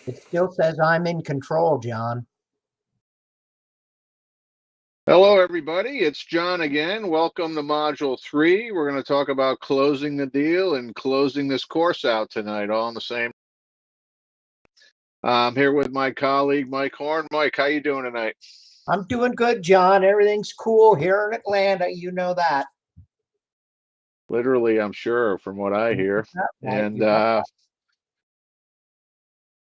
It still says I'm in control, John. Hello, everybody. It's John again. Welcome to Module 3. We're going to talk about closing the deal and closing this course out tonight, all in the same. I'm here with my colleague, Mike Horn. Mike, how you doing tonight? I'm doing good, John. Everything's cool here in Atlanta. You know that. Literally, I'm sure, from what I hear. Right. And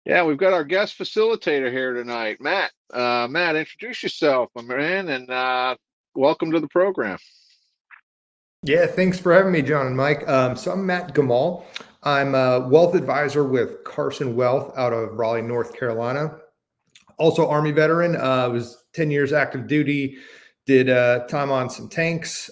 yeah, we've got our guest facilitator here tonight, Matt. Matt, introduce yourself, my man, and welcome to the program. Yeah, thanks for having me, John and Mike. So I'm Matt Gamal. I'm a wealth advisor with Carson Wealth out of Raleigh, North Carolina. Also Army veteran, was 10 years active duty, did time on some tanks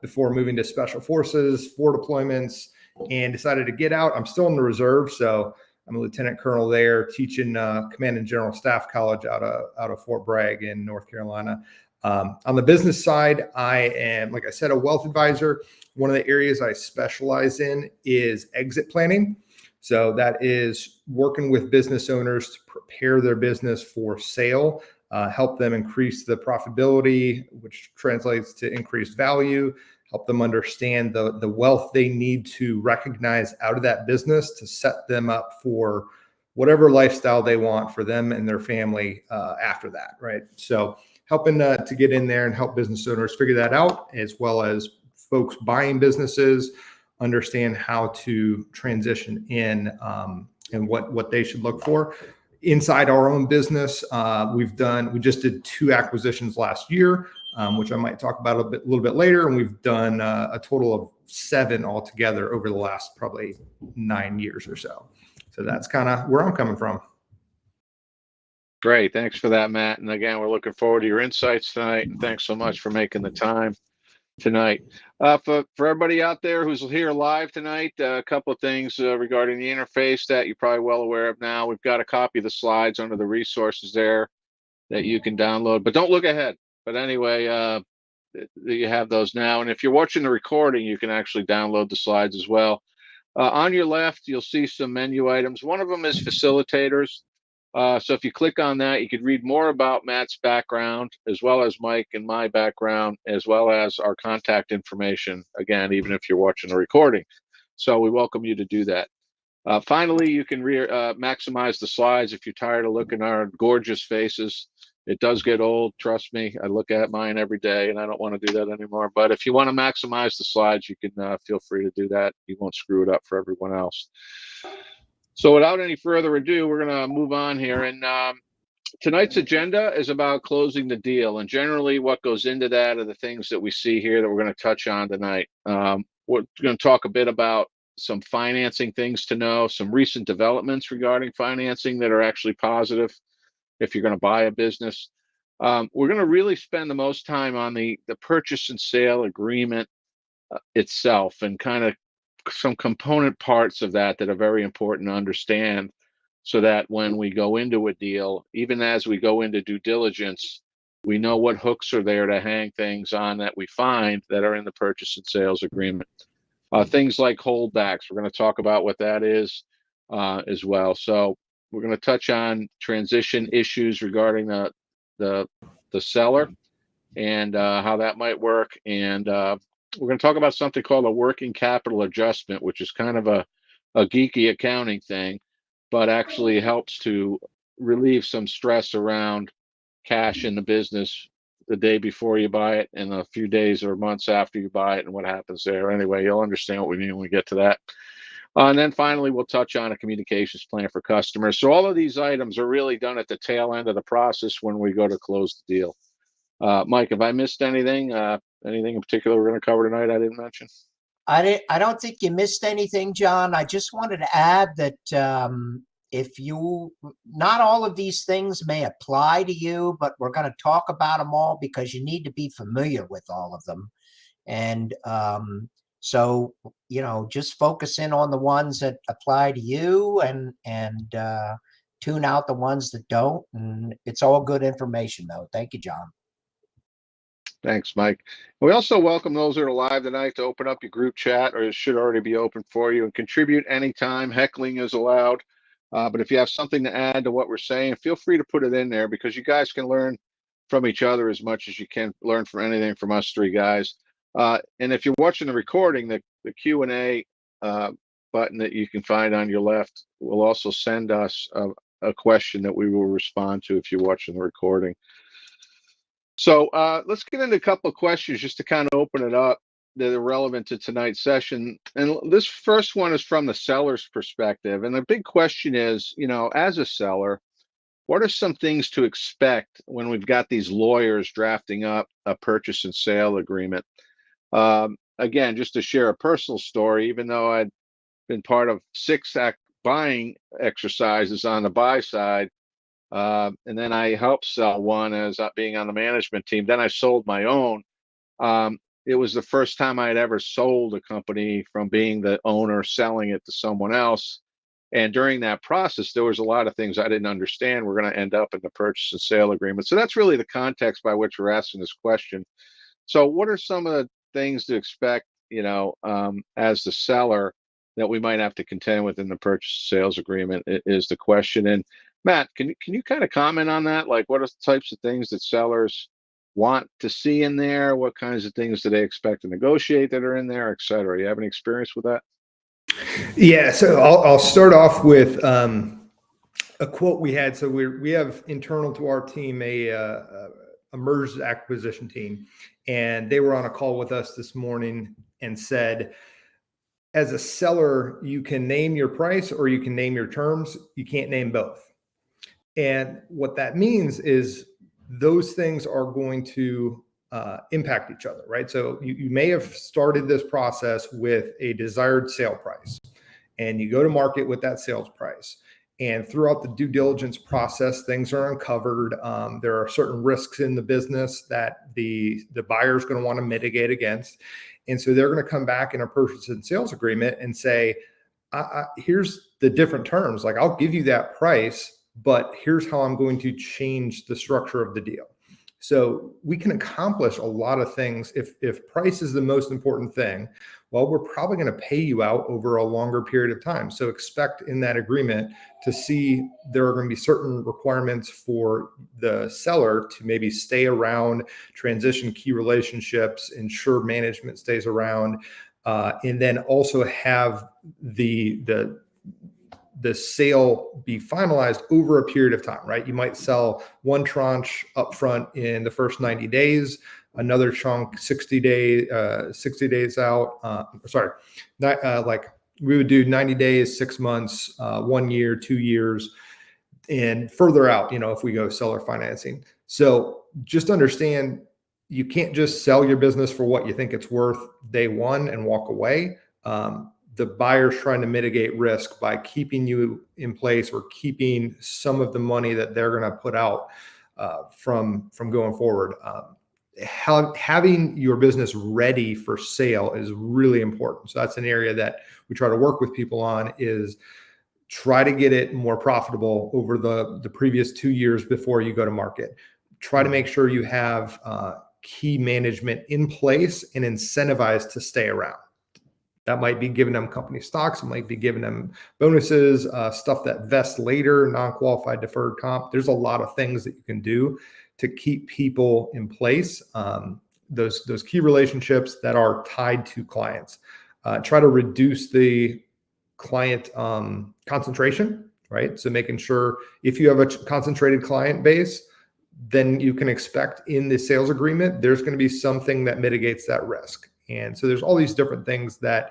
before moving to Special Forces, 4 deployments, and decided to get out. I'm still in the reserve, so I'm a lieutenant colonel there, teaching Command and General Staff College out of Fort Bragg in North Carolina. On the business side, I am, like I said, a wealth advisor. One of the areas I specialize in is exit planning. So that is working with business owners to prepare their business for sale, help them increase the profitability, which translates to increased value, help them understand the wealth they need to recognize out of that business to set them up for whatever lifestyle they want for them and their family after that, right? So helping to get in there and help business owners figure that out, as well as folks buying businesses understand how to transition in and what they should look for. Inside our own business, we just did 2 acquisitions last year, which I might talk about a little bit later, and we've done a total of 7 altogether over the last probably 9 years or so. So that's kind of where I'm coming from. Great. Thanks for that, Matt. And again, we're looking forward to your insights tonight. And thanks so much for making the time tonight. For everybody out there who's here live tonight, a couple of things regarding the interface that you're probably well aware of now. We've got a copy of the slides under the resources there that you can download, but don't look ahead. But anyway, you have those now. And if you're watching the recording, you can actually download the slides as well. On your left, you'll see some menu items. One of them is facilitators. So if you click on that, you could read more about Matt's background, as well as Mike and my background, as well as our contact information, again, even if you're watching the recording. So we welcome you to do that. Finally, you can maximize the slides if you're tired of looking at our gorgeous faces. It does get old, trust me. I look at mine every day, and I don't want to do that anymore. But if you want to maximize the slides, you can feel free to do that. You won't screw it up for everyone else. So without any further ado, we're going to move on here. And tonight's agenda is about closing the deal. And generally what goes into that are the things that we see here that we're going to touch on tonight. We're going to talk a bit about some financing things to know, some recent developments regarding financing that are actually positive if you're going to buy a business. We're going to really spend the most time on the purchase and sale agreement itself, and kind of some component parts of that that are very important to understand, so that when we go into a deal, even as we go into due diligence, we know what hooks are there to hang things on that we find that are in the purchase and sales agreement. Things like holdbacks, we're going to talk about what that is as well. So we're going to touch on transition issues regarding the seller and how that might work. And we're going to talk about something called a working capital adjustment, which is kind of a geeky accounting thing, but actually helps to relieve some stress around cash in the business the day before you buy it and a few days or months after you buy it and what happens there. Anyway, you'll understand what we mean when we get to that. And then finally, we'll touch on a communications plan for customers. So all of these items are really done at the tail end of the process when we go to close the deal. Mike, have I missed anything? Anything in particular we're going to cover tonight I didn't mention? I don't think you missed anything, John. I just wanted to add that not all of these things may apply to you, but we're going to talk about them all because you need to be familiar with all of them. And so, just focus in on the ones that apply to you and tune out the ones that don't. And it's all good information, though. Thank you, John. Thanks, Mike. We also welcome those that are live tonight to open up your group chat, or it should already be open for you, and contribute anytime. Heckling is allowed. But if you have something to add to what we're saying, feel free to put it in there, because you guys can learn from each other as much as you can learn from anything from us three guys. And if you're watching the recording, the Q&A button that you can find on your left will also send us a question that we will respond to if you're watching the recording. So let's get into a couple of questions just to kind of open it up that are relevant to tonight's session. And this first one is from the seller's perspective. And the big question is, as a seller, what are some things to expect when we've got these lawyers drafting up a purchase and sale agreement? Again, just to share a personal story, even though I'd been part of 6 buying exercises on the buy side, and then I helped sell one as being on the management team. Then I sold my own. It was the first time I had ever sold a company from being the owner, selling it to someone else. And during that process, there was a lot of things I didn't understand were going to end up in the purchase and sale agreement. So that's really the context by which we're asking this question. So what are some of the things to expect, as the seller, that we might have to contend with in the purchase and sales agreement is the question. And Matt, can you kind of comment on that? Like, what are the types of things that sellers want to see in there? What kinds of things do they expect to negotiate that are in there, et cetera? You have any experience with that? Yeah, so I'll start off with a quote we had. So we have internal to our team a mergers acquisition team, and they were on a call with us this morning and said, as a seller, you can name your price or you can name your terms. You can't name both. And what that means is those things are going to impact each other, right? So you may have started this process with a desired sale price, and you go to market with that sales price. And throughout the due diligence process, things are uncovered. There are certain risks in the business that the buyer is going to want to mitigate against. And so they're going to come back in a purchase and sales agreement and say, here's the different terms. Like, I'll give you that price, but here's how I'm going to change the structure of the deal. So we can accomplish a lot of things. If price is the most important thing, well, we're probably going to pay you out over a longer period of time. So expect in that agreement to see there are going to be certain requirements for the seller to maybe stay around, transition key relationships, ensure management stays around, and then also have the sale be finalized over a period of time, right? You might sell one tranche upfront in the first 90 days, another chunk 60 days out. Like we would do 90 days, 6 months, 1 year, 2 years, and further out, if we go seller financing. So just understand, you can't just sell your business for what you think it's worth day one and walk away. The buyer's trying to mitigate risk by keeping you in place or keeping some of the money that they're going to put out from going forward. Having your business ready for sale is really important. So that's an area that we try to work with people on, is try to get it more profitable over the previous 2 years before you go to market. Try to make sure you have key management in place and incentivized to stay around. That might be giving them company stocks. It might be giving them bonuses, stuff that vests later, non-qualified deferred comp. There's a lot of things that you can do to keep people in place. Those key relationships that are tied to clients. Try to reduce the client concentration, right? So making sure if you have a concentrated client base, then you can expect in the sales agreement, there's going to be something that mitigates that risk. And so there's all these different things that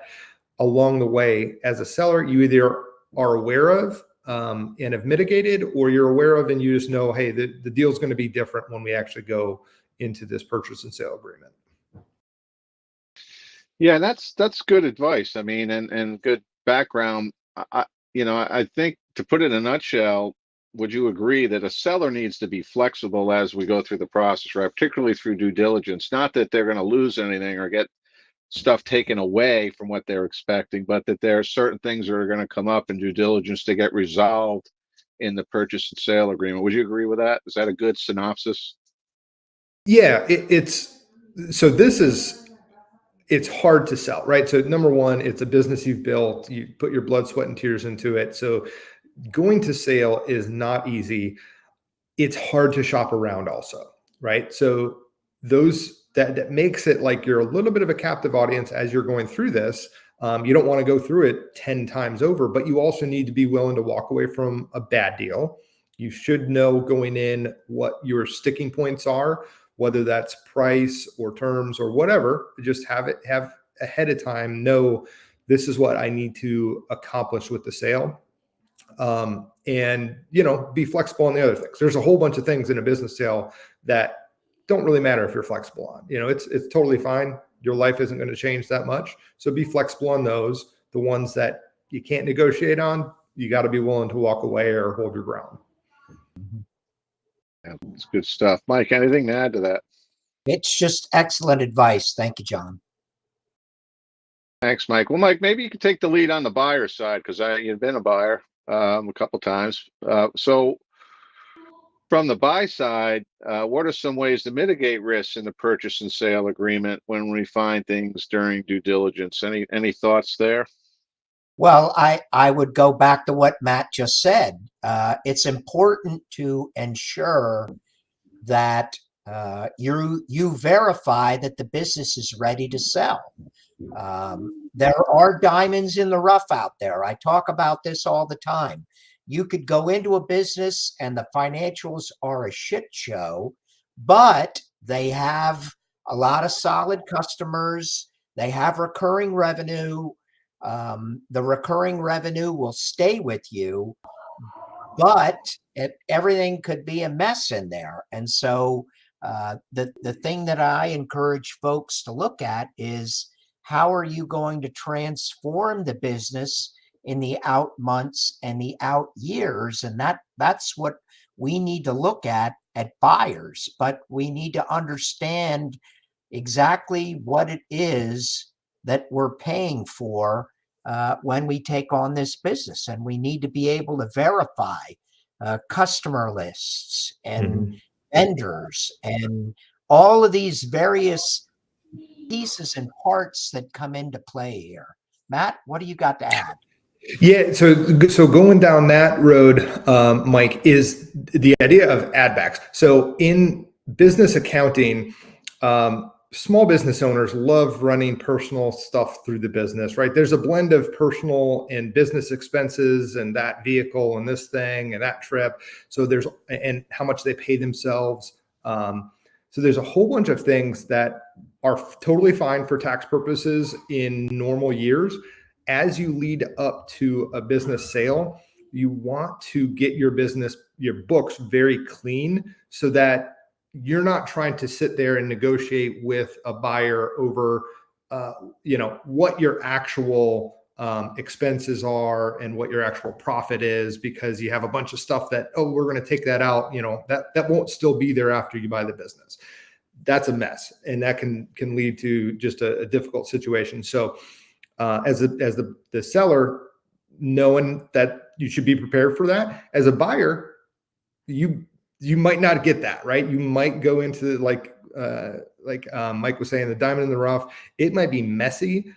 along the way, as a seller, you either are aware of and have mitigated, or you're aware of and you just know, hey, the deal's going to be different when we actually go into this purchase and sale agreement. Yeah, that's good advice. I mean, and good background. I think, to put it in a nutshell, would you agree that a seller needs to be flexible as we go through the process, right? Particularly through due diligence. Not that they're going to lose anything or get stuff taken away from what they're expecting, but that there are certain things that are going to come up in due diligence to get resolved in the purchase and sale agreement. Would you agree with that? Is that a good synopsis? Yeah, it's hard to sell, right? So number one, it's a business you've built, you put your blood, sweat, and tears into it. So going to sale is not easy. It's hard to shop around also, right? So that makes it like you're a little bit of a captive audience as you're going through this. You don't want to go through it 10 times over, but you also need to be willing to walk away from a bad deal. You should know going in what your sticking points are, whether that's price or terms or whatever. Just have ahead of time, know this is what I need to accomplish with the sale. And be flexible on the other things. There's a whole bunch of things in a business sale that don't really matter if you're flexible on. It's totally fine. Your life isn't going to change that much. So be flexible on those. The ones that you can't negotiate on, you got to be willing to walk away or hold your ground. Yeah, it's good stuff. Mike, anything to add to that? It's just excellent advice. Thank you, John. Thanks, Mike. Well, Mike, maybe you could take the lead on the buyer side because you've been a buyer a couple times. So from the buy side, what are some ways to mitigate risks in the purchase and sale agreement when we find things during due diligence? Any thoughts there? Well, I would go back to what Matt just said. It's important to ensure that you verify that the business is ready to sell. There are diamonds in the rough out there. I talk about this all the time. You could go into a business and the financials are a shit show, but they have a lot of solid customers. They have recurring revenue. The recurring revenue will stay with you, but everything could be a mess in there. And so the thing that I encourage folks to look at is how are you going to transform the business in the out months and the out years? And that's what we need to look at buyers, but we need to understand exactly what it is that we're paying for when we take on this business. And we need to be able to verify customer lists and vendors and all of these various pieces and parts that come into play here. Matt, what do you got to add? Yeah, so going down that road, Mike, is the idea of add backs. So in business accounting, small business owners love running personal stuff through the business, right? There's a blend of personal and business expenses and that vehicle and this thing and that trip. So and how much they pay themselves. So there's a whole bunch of things that are totally fine for tax purposes in normal years. As you lead up to a business sale, you want to get your books very clean so that you're not trying to sit there and negotiate with a buyer over, what your actual expenses are and what your actual profit is, because you have a bunch of stuff that, we're going to take that out, that won't still be there after you buy the business. That's a mess. And that can lead to just a difficult situation. So as the seller, knowing that you should be prepared for that. As a buyer, you might not get that, right? You might go into like Mike was saying, the diamond in the rough. It might be messy,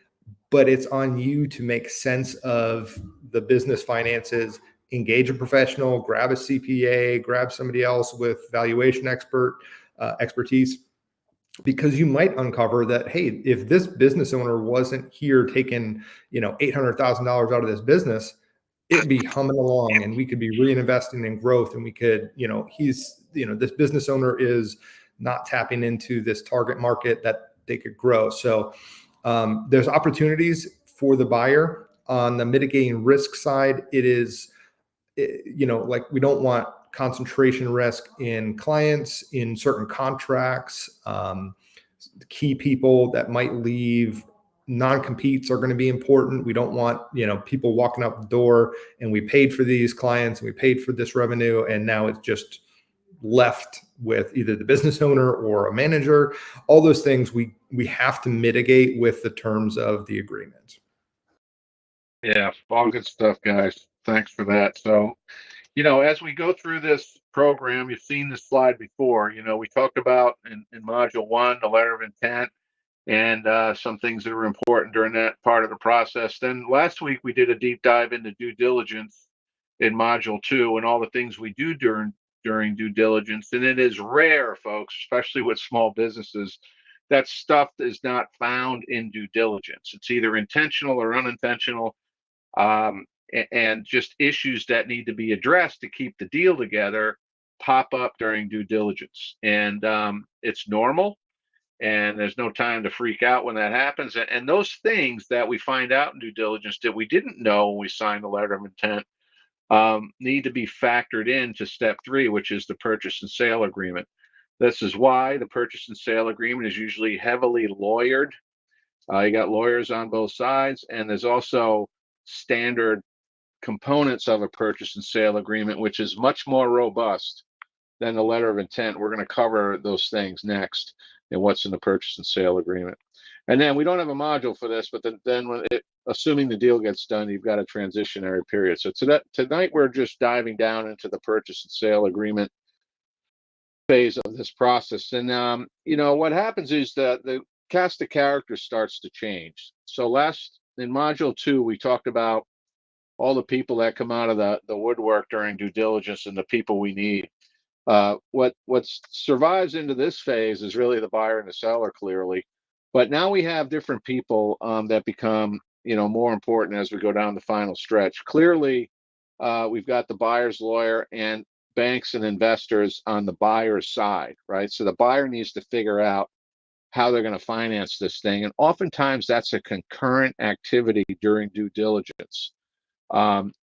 but it's on you to make sense of the business finances. Engage a professional, grab a CPA, grab somebody else with valuation expertise. Because you might uncover that, hey, if this business owner wasn't here taking, $800,000 out of this business, it'd be humming along and we could be reinvesting in growth. And we could, this business owner is not tapping into this target market that they could grow. So there's opportunities for the buyer. On the mitigating risk side, it is, like we don't want concentration risk in clients, in certain contracts, key people that might leave. Non-competes are going to be important. We don't want, people walking out the door and we paid for these clients and we paid for this revenue, and now it's just left with either the business owner or a manager. All those things we have to mitigate with the terms of the agreement. Yeah, all good stuff, guys. Thanks for that. So, as we go through this program, you've seen this slide before. We talked about in module 1, the letter of intent, and some things that are important during that part of the process. Then last week we did a deep dive into due diligence, in module 2 and all the things we do during due diligence. And it is rare, folks, especially with small businesses, that stuff is not found in due diligence. It's either intentional or unintentional, and just issues that need to be addressed to keep the deal together pop up during due diligence. And it's normal, and there's no time to freak out when that happens. And those things that we find out in due diligence that we didn't know when we signed the letter of intent need to be factored into step 3, which is the purchase and sale agreement. This is why the purchase and sale agreement is usually heavily lawyered. You got lawyers on both sides, and there's also standard components of a purchase and sale agreement, which is much more robust than the letter of intent. We're going to cover those things next and what's in the purchase and sale agreement. And then we don't have a module for this, but then when assuming the deal gets done, you've got a transitionary period. So tonight we're just diving down into the purchase and sale agreement phase of this process. And what happens is that the cast of characters starts to change. So in module 2, we talked about all the people that come out of the woodwork during due diligence and the people we need. What survives into this phase is really the buyer and the seller, clearly, but now we have different people that become more important as we go down the final stretch. Clearly, we've got the buyer's lawyer and banks and investors on the buyer's side, right? So the buyer needs to figure out how they're going to finance this thing, and oftentimes that's a concurrent activity during due diligence,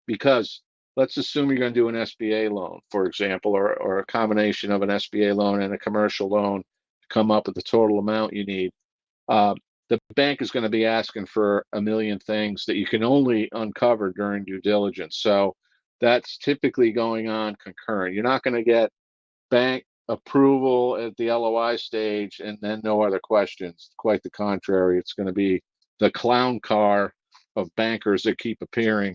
because let's assume you're going to do an SBA loan, for example, or a combination of an SBA loan and a commercial loan to come up with the total amount you need. The bank is going to be asking for a million things that you can only uncover during due diligence. So that's typically going on concurrent. You're not going to get bank approval at the LOI stage and then no other questions. Quite the contrary. It's going to be the clown car of bankers that keep appearing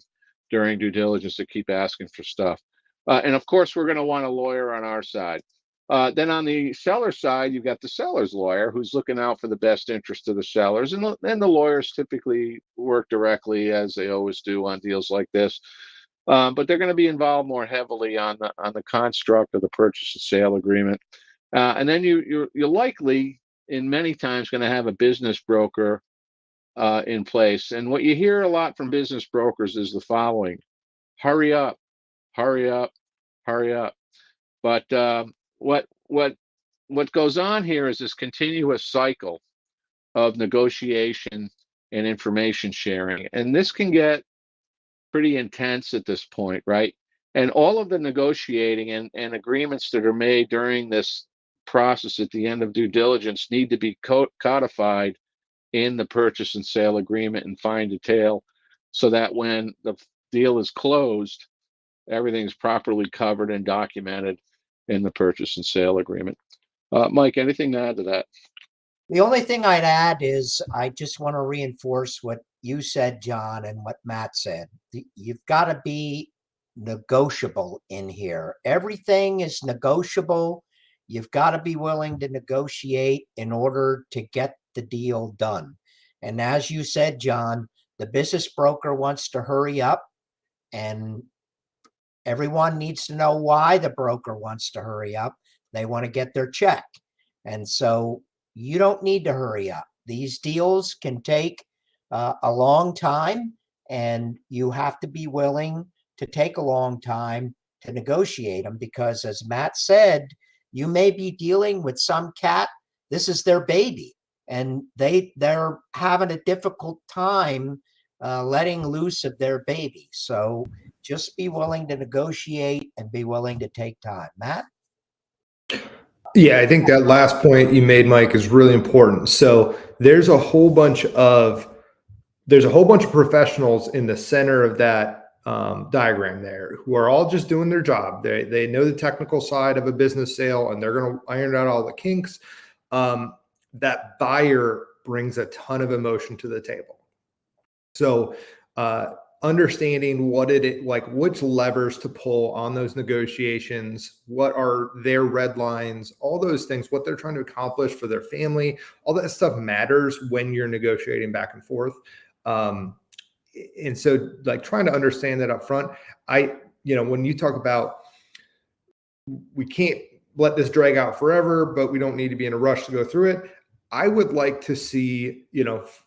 during due diligence, that keep asking for stuff. And of course, we're going to want a lawyer on our side. Then on the seller side, you've got the seller's lawyer who's looking out for the best interest of the sellers. And the lawyers typically work directly, as they always do on deals like this. But they're going to be involved more heavily on the construct of the purchase and sale agreement. And then you're likely, in many times, going to have a business broker in place. And what you hear a lot from business brokers is the following: hurry up, hurry up, hurry up. But what goes on here is this continuous cycle of negotiation and information sharing. And this can get pretty intense at this point, right? And all of the negotiating and agreements that are made during this process at the end of due diligence need to be codified in the purchase and sale agreement in fine detail, so that when the deal is closed, everything's properly covered and documented in the purchase and sale agreement. Mike, anything to add to that? The only thing I'd add is I just want to reinforce what you said, John, and what Matt said. You've got to be negotiable in here. Everything is negotiable. You've got to be willing to negotiate in order to get the deal done. And as you said, John, the business broker wants to hurry up, and everyone needs to know why the broker wants to hurry up. They want to get their check. And so you don't need to hurry up. These deals can take a long time, and you have to be willing to take a long time to negotiate them, because as Matt said, you may be dealing with some cat. This is their baby, and they're having a difficult time letting loose of their baby. So just be willing to negotiate and be willing to take time. Matt? Yeah, I think that last point you made, Mike, is really important. So there's a whole bunch of professionals in the center of that diagram there who are all just doing their job. They know the technical side of a business sale, and they're going to iron out all the kinks. That buyer brings a ton of emotion to the table. So understanding which levers to pull on those negotiations, what are their red lines, all those things, what they're trying to accomplish for their family, all that stuff matters when you're negotiating back and forth. And so trying to understand that up front, when you talk about we can't let this drag out forever, but we don't need to be in a rush to go through it. I would like to see,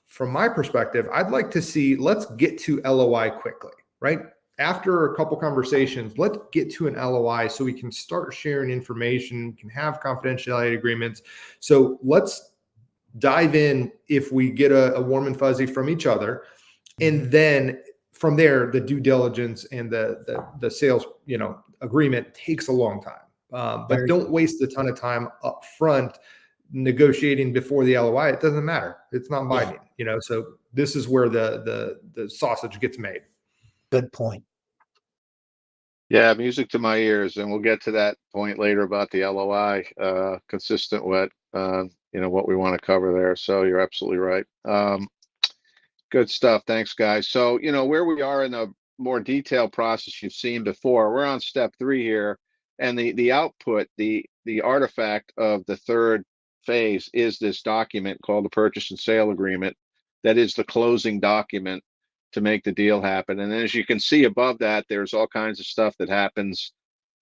from my perspective, I'd like to see, let's get to LOI quickly, right? After a couple conversations, let's get to an LOI so we can start sharing information, we can have confidentiality agreements. So let's dive in if we get a warm and fuzzy from each other. And then from there, the due diligence and the sales, agreement takes a long time. But don't waste a ton of time up front negotiating before the LOI. It doesn't matter. It's not binding, so this is where the sausage gets made. Good point. Yeah, music to my ears, and we'll get to that point later about the LOI, consistent with what we want to cover there. So you're absolutely right. Good stuff. Thanks, guys. So where we are in the more detailed process you've seen before, we're on step 3 here, and the output, the artifact of the third phase is this document called the purchase and sale agreement. That is the closing document to make the deal happen. And as you can see above that, there's all kinds of stuff that happens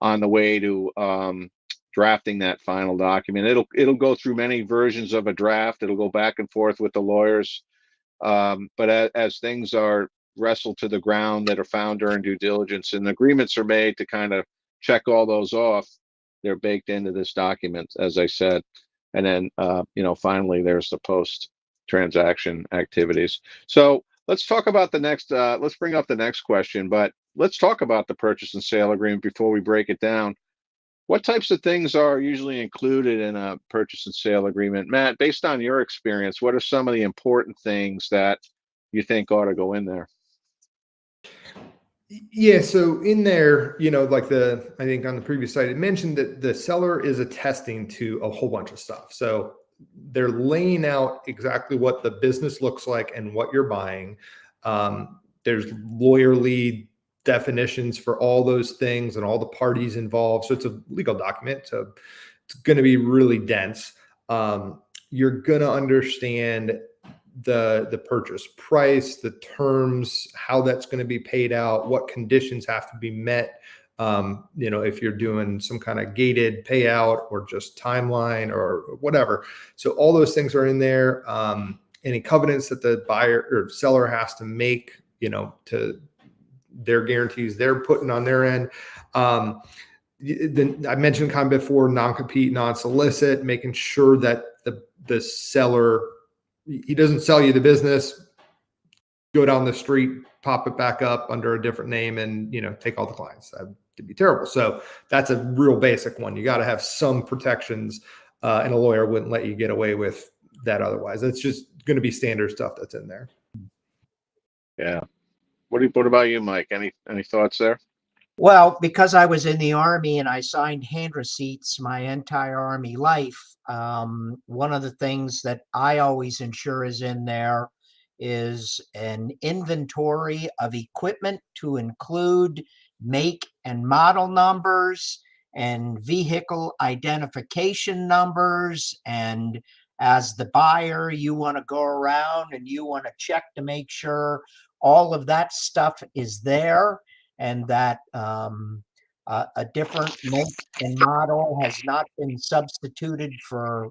on the way to drafting that final document. It'll go through many versions of a draft. It'll go back and forth with the lawyers. But as things are wrestled to the ground that are found during due diligence and agreements are made to kind of check all those off, they're baked into this document, as I said. And then, finally, there's the post transaction activities. So let's talk about the next, let's bring up the next question, but let's talk about the purchase and sale agreement before we break it down. What types of things are usually included in a purchase and sale agreement? Matt, based on your experience, what are some of the important things that you think ought to go in there? Yeah, so in there, like I think on the previous slide, it mentioned that the seller is attesting to a whole bunch of stuff. So they're laying out exactly what the business looks like and what you're buying. There's lawyerly definitions for all those things and all the parties involved. So it's a legal document. So it's going to be really dense. You're going to understand the purchase price, the terms, how that's going to be paid out, what conditions have to be met. If you're doing some kind of gated payout or just timeline or whatever. So all those things are in there. Any covenants that the buyer or seller has to make, to their guarantees they're putting on their end. I mentioned kind of before, non-compete, non-solicit, making sure that the seller, he doesn't sell you the business, go down the street, pop it back up under a different name, and take all the clients. That'd be terrible. So that's a real basic one. You got to have some protections, and a lawyer wouldn't let you get away with that otherwise. That's just going to be standard stuff that's in there. Yeah. What about you, Mike? Any thoughts there? Well, because I was in the Army and I signed hand receipts my entire Army life, one of the things that I always ensure is in there is an inventory of equipment to include make and model numbers and vehicle identification numbers. And as the buyer, you want to go around and you want to check to make sure all of that stuff is there, and that a different make and model has not been substituted for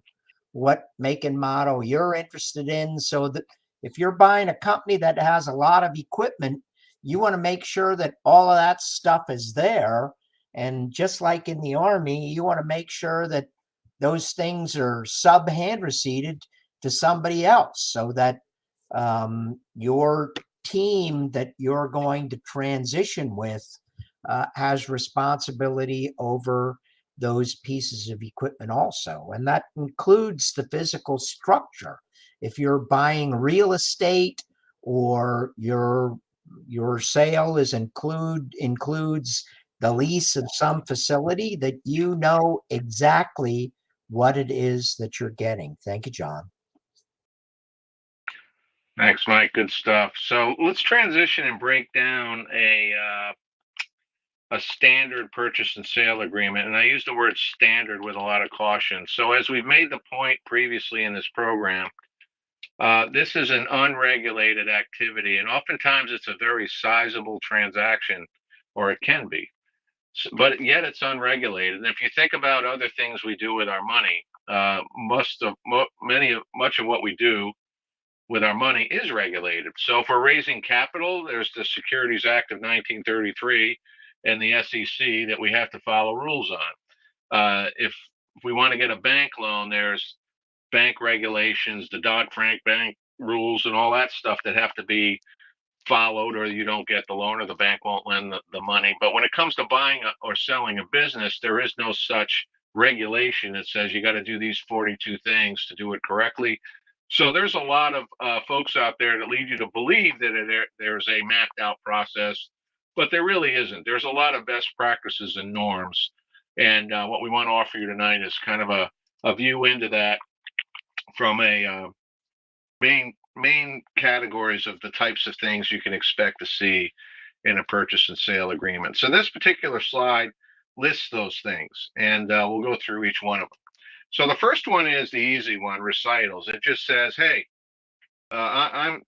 what make and model you're interested in. So that if you're buying a company that has a lot of equipment, you want to make sure that all of that stuff is there. And just like in the Army, you want to make sure that those things are sub hand receipted to somebody else, so that your team that you're going to transition with has responsibility over those pieces of equipment also. And that includes the physical structure. If you're buying real estate, or your sale includes the lease of some facility, that you know exactly what it is that you're getting. Thank you, John. Thanks, Mike. Good stuff. So let's transition and break down a standard purchase and sale agreement. And I use the word standard with a lot of caution. So as we've made the point previously in this program, this is an unregulated activity, and oftentimes it's a very sizable transaction, or it can be. but yet it's unregulated. And if you think about other things we do with our money, much of what we do with our money is regulated. So if we're raising capital, there's the Securities Act of 1933 and the SEC that we have to follow rules on. If we want to get a bank loan, there's bank regulations, the Dodd-Frank bank rules, and all that stuff that have to be followed, or you don't get the loan, or the bank won't lend the money. But when it comes to buying or selling a business, there is no such regulation that says you got to do these 42 things to do it correctly. So there's a lot of folks out there that lead you to believe that there's a mapped out process, but there really isn't. There's a lot of best practices and norms. And what we want to offer you tonight is kind of a view into that from a main categories of the types of things you can expect to see in a purchase and sale agreement. So this particular slide lists those things, and we'll go through each one of them. So the first one is the easy one, recitals. It just says, hey, I'm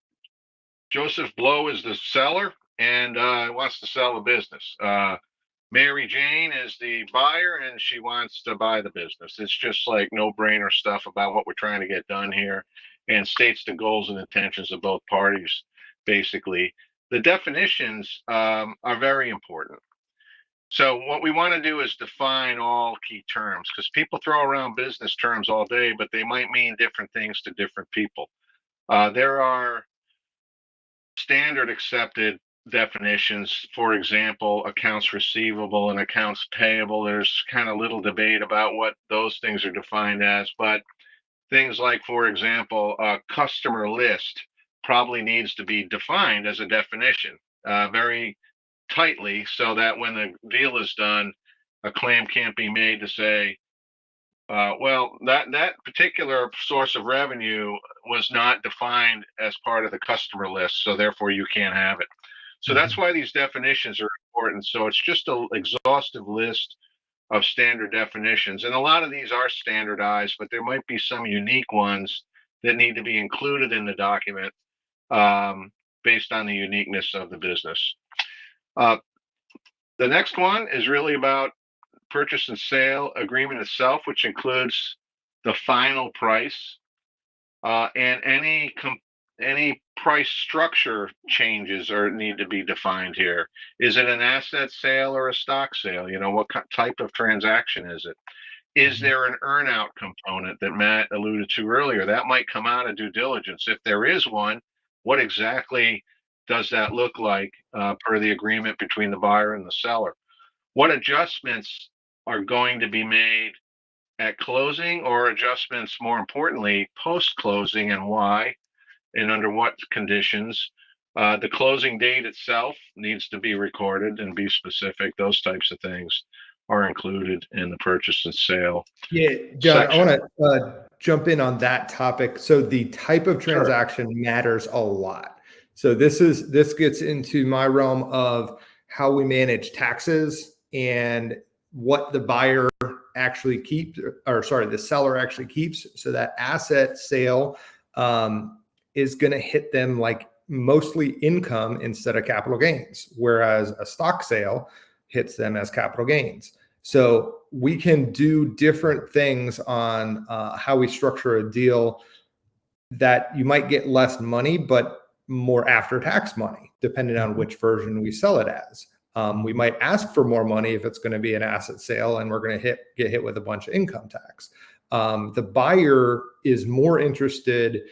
Joseph Blow is the seller, and wants to sell a business. Mary Jane is the buyer, and she wants to buy the business. It's just like no-brainer stuff about what we're trying to get done here, and states the goals and intentions of both parties, basically. The definitions are very important. So what we want to do is define all key terms, because people throw around business terms all day, but they might mean different things to different people. There are standard accepted definitions. For example, accounts receivable and accounts payable. There's kind of little debate about what those things are defined as, but things like, for example, a customer list probably needs to be defined as a definition very tightly, so that when the deal is done, a claim can't be made to say, well, that particular source of revenue was not defined as part of the customer list, so therefore you can't have it. So that's why these definitions are important. So it's just an exhaustive list of standard definitions. And a lot of these are standardized, but there might be some unique ones that need to be included in the document based on the uniqueness of the business. The next one is really about purchase and sale agreement itself, which includes the final price and any price structure changes or need to be defined here. Is it an asset sale or a stock sale? You know, what type of transaction is it? Is there an earnout component that Matt alluded to earlier? That might come out of due diligence. If there is one, what exactly does that look like per the agreement between the buyer and the seller? What adjustments are going to be made at closing, or adjustments, more importantly, post-closing, and why, and under what conditions? The closing date itself needs to be recorded and be specific. Those types of things are included in the purchase and sale. Yeah, John, section. I want to jump in on that topic. So the type of transaction matters a lot. So this gets into my realm of how we manage taxes and what the buyer actually keeps, or sorry, the seller actually keeps. So that asset sale is going to hit them like mostly income instead of capital gains, whereas a stock sale hits them as capital gains. So we can do different things on how we structure a deal that you might get less money, but more after-tax money, depending on which version we sell it as. We might ask for more money if it's going to be an asset sale, and we're going to get hit with a bunch of income tax. The buyer is more interested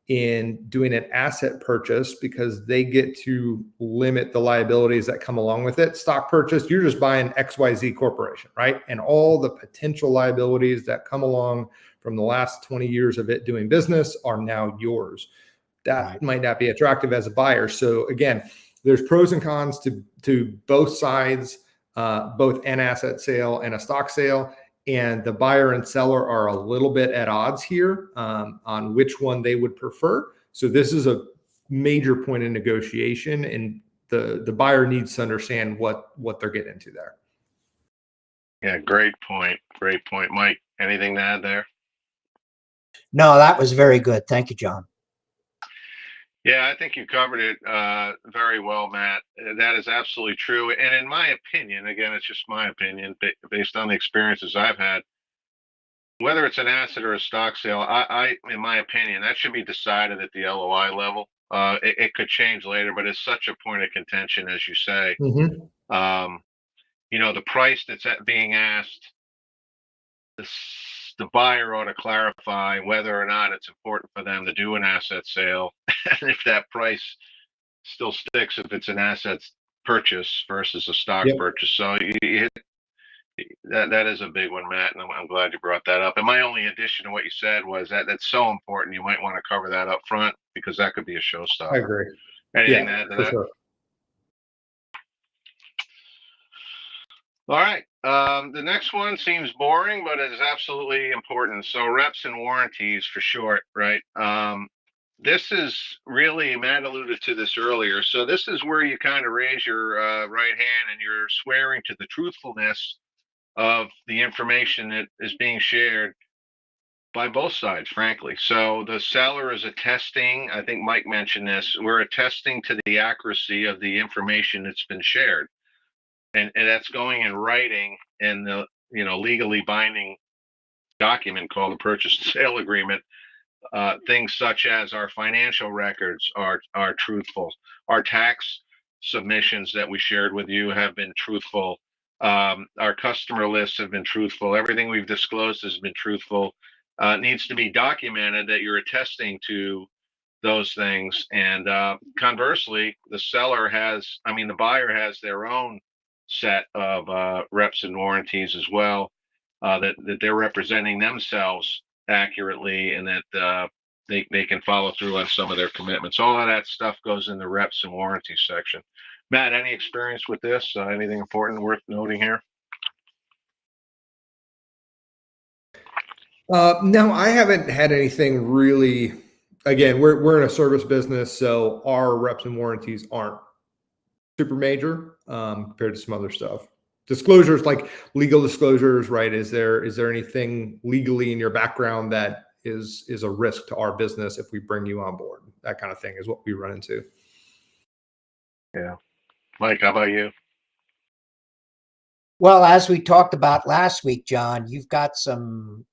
in doing an asset purchase because they get to limit the liabilities that come along with it. Stock purchase, you're just buying XYZ Corporation, right? And all the potential liabilities that come along from the last 20 years of it doing business are now yours. That might not be attractive as a buyer. So again, there's pros and cons to both sides, both an asset sale and a stock sale. And the buyer and seller are a little bit at odds here on which one they would prefer. So this is a major point in negotiation, and the buyer needs to understand what they're getting into there. Yeah, great point. Great point. Mike, anything to add there? No, that was very good. Thank you, John. Yeah, I think you covered it very well, Matt. That is absolutely true. And in my opinion, again, it's just my opinion, based on the experiences I've had, whether it's an asset or a stock sale, in my opinion, that should be decided at the LOI level. It could change later, but it's such a point of contention, as you say. Hmm. Um, the price that's being asked, the buyer ought to clarify whether or not it's important for them to do an asset sale, and if that price still sticks if it's an asset purchase versus a stock Yep, purchase. So that is a big one, Matt, and I'm glad you brought that up. And my only addition to what you said was that that's so important. You might want to cover that up front because that could be a I showstopper. agree. Anything Yeah, to add to for that? sure. All right. The next one seems boring, but it is absolutely important. So reps and warranties for short, right? This is really, Matt alluded to this earlier. So this is where you kind of raise your right hand and you're swearing to the truthfulness of the information that is being shared by both sides, frankly. So the seller is attesting, I think Mike mentioned this, we're attesting to the accuracy of the information that's been shared. And that's going in writing in the legally binding document called the purchase and sale agreement. Things such as our financial records are truthful. Our tax submissions that we shared with you have been truthful. Our customer lists have been truthful. Everything we've disclosed has been truthful. It needs to be documented that you're attesting to those things. And conversely, the buyer has their own set of reps and warranties as well, that they're representing themselves accurately and that they can follow through on some of their commitments. All of that stuff goes in the reps and warranties section. Matt, any experience with this? Anything important worth noting here? No, I haven't had anything really. Again, we're in a service business, so our reps and warranties aren't super major compared to some other stuff. Disclosures like legal disclosures, right? Is there anything legally in your background that is a risk to our business if we bring you on board? That kind of thing is what we run into. Yeah. Mike, how about you? Well, as we talked about last week, John, you've got some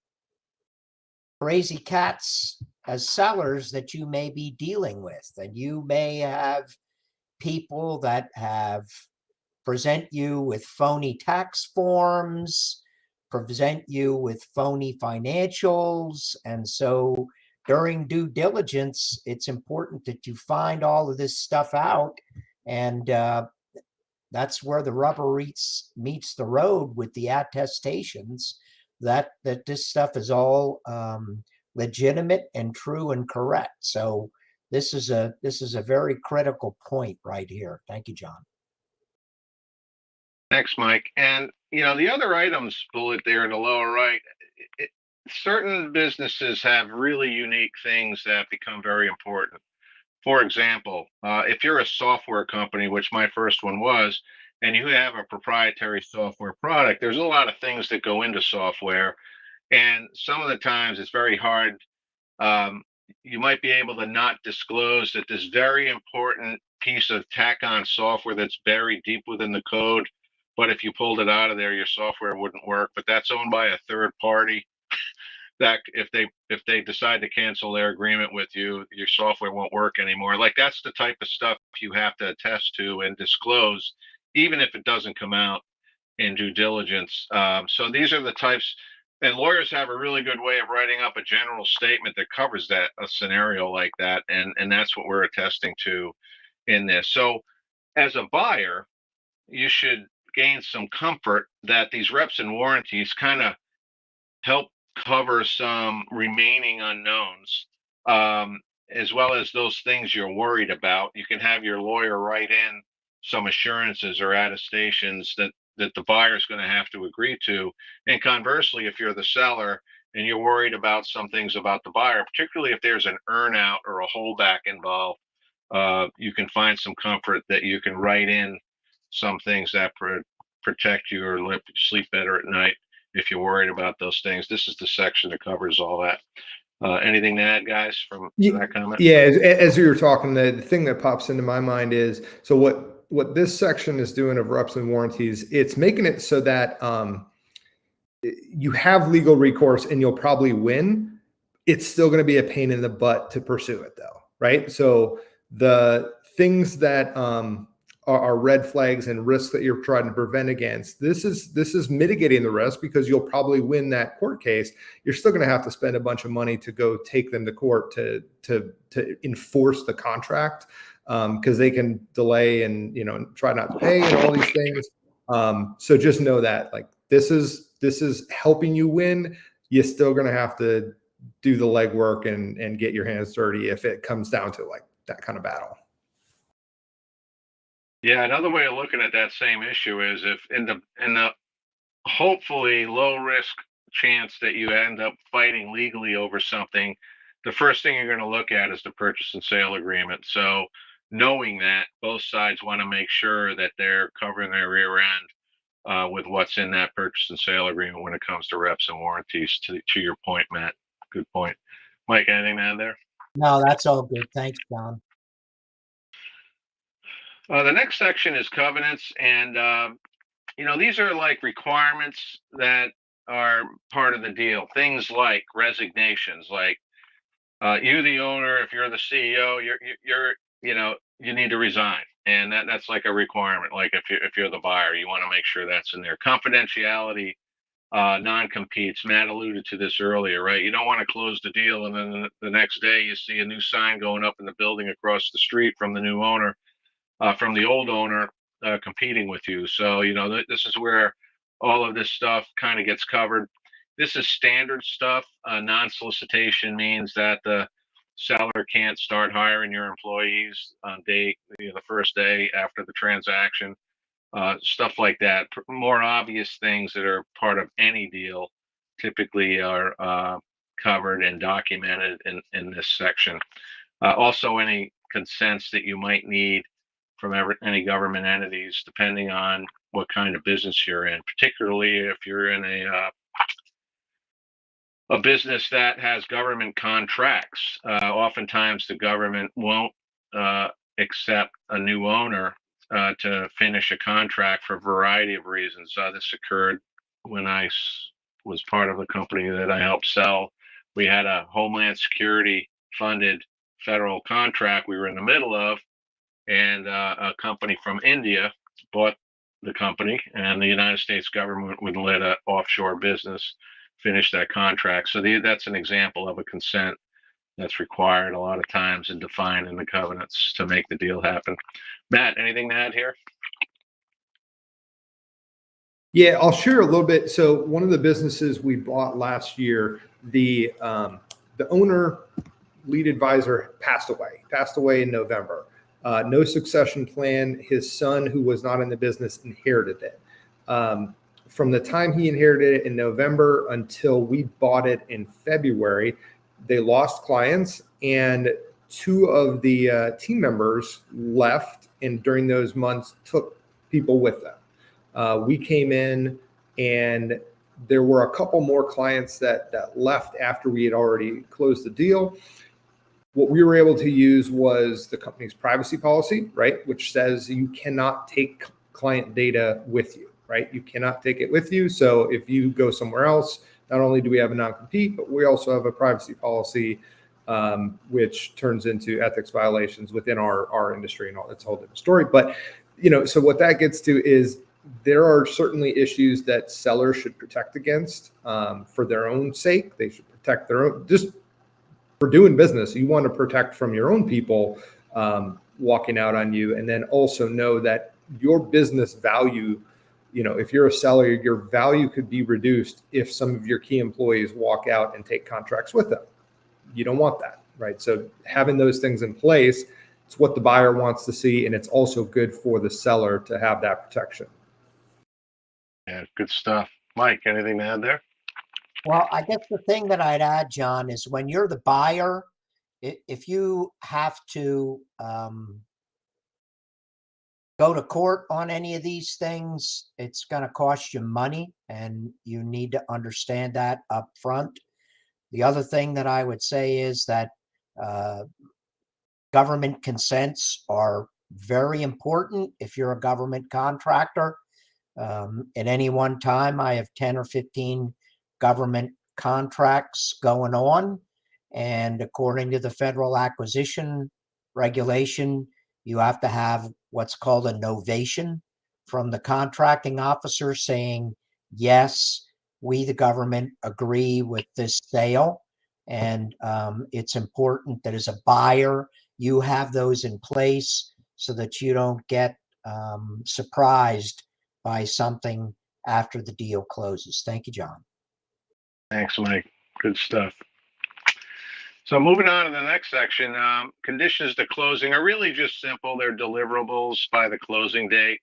crazy cats as sellers that you may be dealing with, and you may have people that have present you with phony tax forms, present you with phony financials. And so during due diligence, it's important that you find all of this stuff out. And that's where the rubber meets the road with the attestations that this stuff is all legitimate and true and correct. So this is a very critical point right here. Thank you, John. Thanks, Mike. And the other items bullet there in the lower right, it, certain businesses have really unique things that become very important. For example, if you're a software company, which my first one was, and you have a proprietary software product, there's a lot of things that go into software. And some of the times it's very hard. um, you might be able to not disclose that this very important piece of tack on software that's buried deep within the code. But if you pulled it out of there, your software wouldn't work. But that's owned by a third party. That if they decide to cancel their agreement with you, your software won't work anymore. Like that's the type of stuff you have to attest to and disclose, even if it doesn't come out in due diligence. So these are the types, and lawyers have a really good way of writing up a general statement that covers a scenario like that, and that's what we're attesting to in this. So as a buyer, you should gain some comfort that these reps and warranties kind of help cover some remaining unknowns, as well as those things you're worried about. You can have your lawyer write in some assurances or attestations that the buyer is going to have to agree to. And conversely, if you're the seller and you're worried about some things about the buyer, particularly if there's an earnout or a holdback involved, you can find some comfort that you can write in some things that protect you or let you sleep better at night if you're worried about those things. This is the section that covers all that. Anything to add, guys, from that comment? Yeah, as you were talking, the thing that pops into my mind is, so what this section is doing of reps and warranties, it's making it so that you have legal recourse and you'll probably win. It's still going to be a pain in the butt to pursue it, though, right? So the things that are red flags and risks that you're trying to prevent against, this is mitigating the risk because you'll probably win that court case. You're still going to have to spend a bunch of money to go take them to court to enforce the contract, because they can delay and try not to pay and all these things. So just know that, like, this is helping you win. You're still going to have to do the legwork and get your hands dirty if it comes down to like that kind of battle. Yeah, another way of looking at that same issue is if in the hopefully low risk chance that you end up fighting legally over something, the first thing you're going to look at is the purchase and sale agreement. So knowing that both sides want to make sure that they're covering their rear end with what's in that purchase and sale agreement when it comes to reps and warranties. To your point, Matt. Good point. Mike, anything to add there? No, that's all good. Thanks, John. The next section is covenants, and these are like requirements that are part of the deal. Things like resignations, like you, the owner, if you're the CEO, you need to resign, and that's like a requirement. Like if you're the buyer, you want to make sure that's in there. Confidentiality, non-competes. Matt alluded to this earlier, right? You don't want to close the deal, and then the next day you see a new sign going up in the building across the street from the new owner, from the old owner, competing with you. So, this is where all of this stuff kind of gets covered. This is standard stuff. Non-solicitation means that the seller can't start hiring your employees on the first day after the transaction. Stuff like that. More obvious things that are part of any deal typically are covered and documented in this section. Also, any consents that you might need from any government entities, depending on what kind of business you're in, particularly if you're in a business that has government contracts. Oftentimes, the government won't accept a new owner to finish a contract for a variety of reasons. This occurred when I was part of a company that I helped sell. We had a Homeland Security funded federal contract we were in the middle of, and a company from India bought the company, and the United States government would let an offshore business finish that contract. So that's an example of a consent that's required a lot of times and defined in the covenants to make the deal happen. Matt, anything to add here? Yeah, I'll share a little bit. So one of the businesses we bought last year, the owner, lead advisor, passed away in November. No succession plan. His son, who was not in the business, inherited it. From the time he inherited it in November until we bought it in February, they lost clients, and two of the team members left, and during those months took people with them. We came in, and there were a couple more clients that left after we had already closed the deal. What we were able to use was the company's privacy policy, right, which says you cannot take client data with you, right? You cannot take it with you. So if you go somewhere else, not only do we have a non-compete, but we also have a privacy policy, which turns into ethics violations within our industry, and all. It's a whole different story. But so what that gets to is there are certainly issues that sellers should protect against, for their own sake. They should protect their own, just for doing business. You want to protect from your own people walking out on you, and then also know that your business value, if you're a seller, your value could be reduced if some of your key employees walk out and take contracts with them. You don't want that, right? So having those things in place, it's what the buyer wants to see, and it's also good for the seller to have that protection. Yeah, good stuff. Mike, anything to add there? Well, I guess the thing that I'd add, John, is when you're the buyer, if you have to go to court on any of these things, it's going to cost you money, and you need to understand that up front. The other thing that I would say is that government consents are very important if you're a government contractor. At any one time, I have 10 or 15 government contracts going on. And according to the federal acquisition regulation, you have to have what's called a novation from the contracting officer saying, yes, we, the government, agree with this sale. And it's important that as a buyer, you have those in place so that you don't get surprised by something after the deal closes. Thank you, John. Thanks, Mike. Good stuff. So moving on to the next section, conditions to closing are really just simple. They're deliverables by the closing date.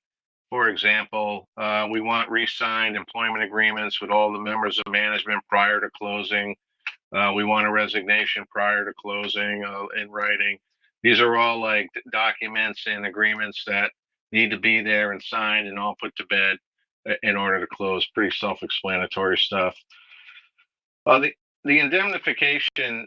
For example, we want re-signed employment agreements with all the members of management prior to closing. We want a resignation prior to closing in writing. These are all like documents and agreements that need to be there and signed and all put to bed in order to close. Pretty self-explanatory stuff. The indemnification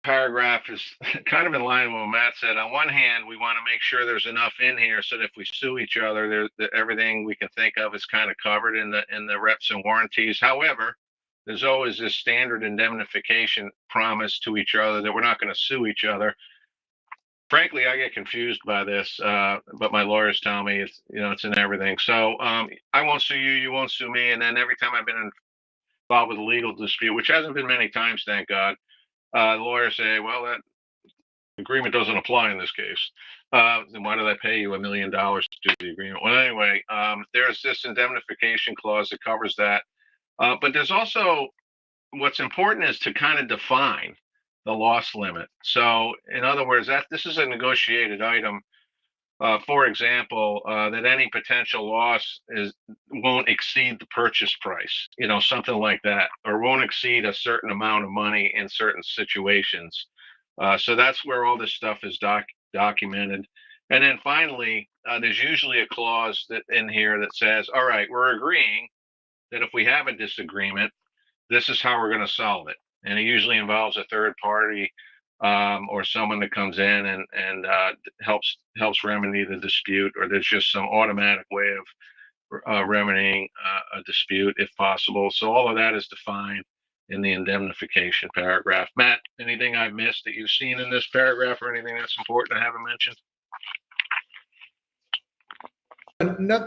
paragraph is kind of in line with what Matt said. On one hand, we want to make sure there's enough in here so that if we sue each other, everything we can think of is kind of covered in the reps and warranties. However, there's always this standard indemnification promise to each other that we're not going to sue each other. Frankly, I get confused by this, but my lawyers tell me it's in everything. So I won't sue you, you won't sue me, and then every time I've been involved with a legal dispute, which hasn't been many times, thank God, the lawyers say, well, that agreement doesn't apply in this case. Then why did I pay you $1 million to do the agreement? Well, anyway, there's this indemnification clause that covers that. But there's also what's important is to kind of define the loss limit. So, in other words, this is a negotiated item. For example, that any potential loss won't exceed the purchase price, something like that, or won't exceed a certain amount of money in certain situations. So that's where all this stuff is documented. And then finally, there's usually a clause in here that says, all right, we're agreeing that if we have a disagreement, this is how we're going to solve it. And it usually involves a third party or someone that comes in and helps remedy the dispute, or there's just some automatic way of remedying a dispute if possible. So all of that is defined in the indemnification paragraph. Matt, anything I've missed that you've seen in this paragraph or anything that's important I haven't mentioned?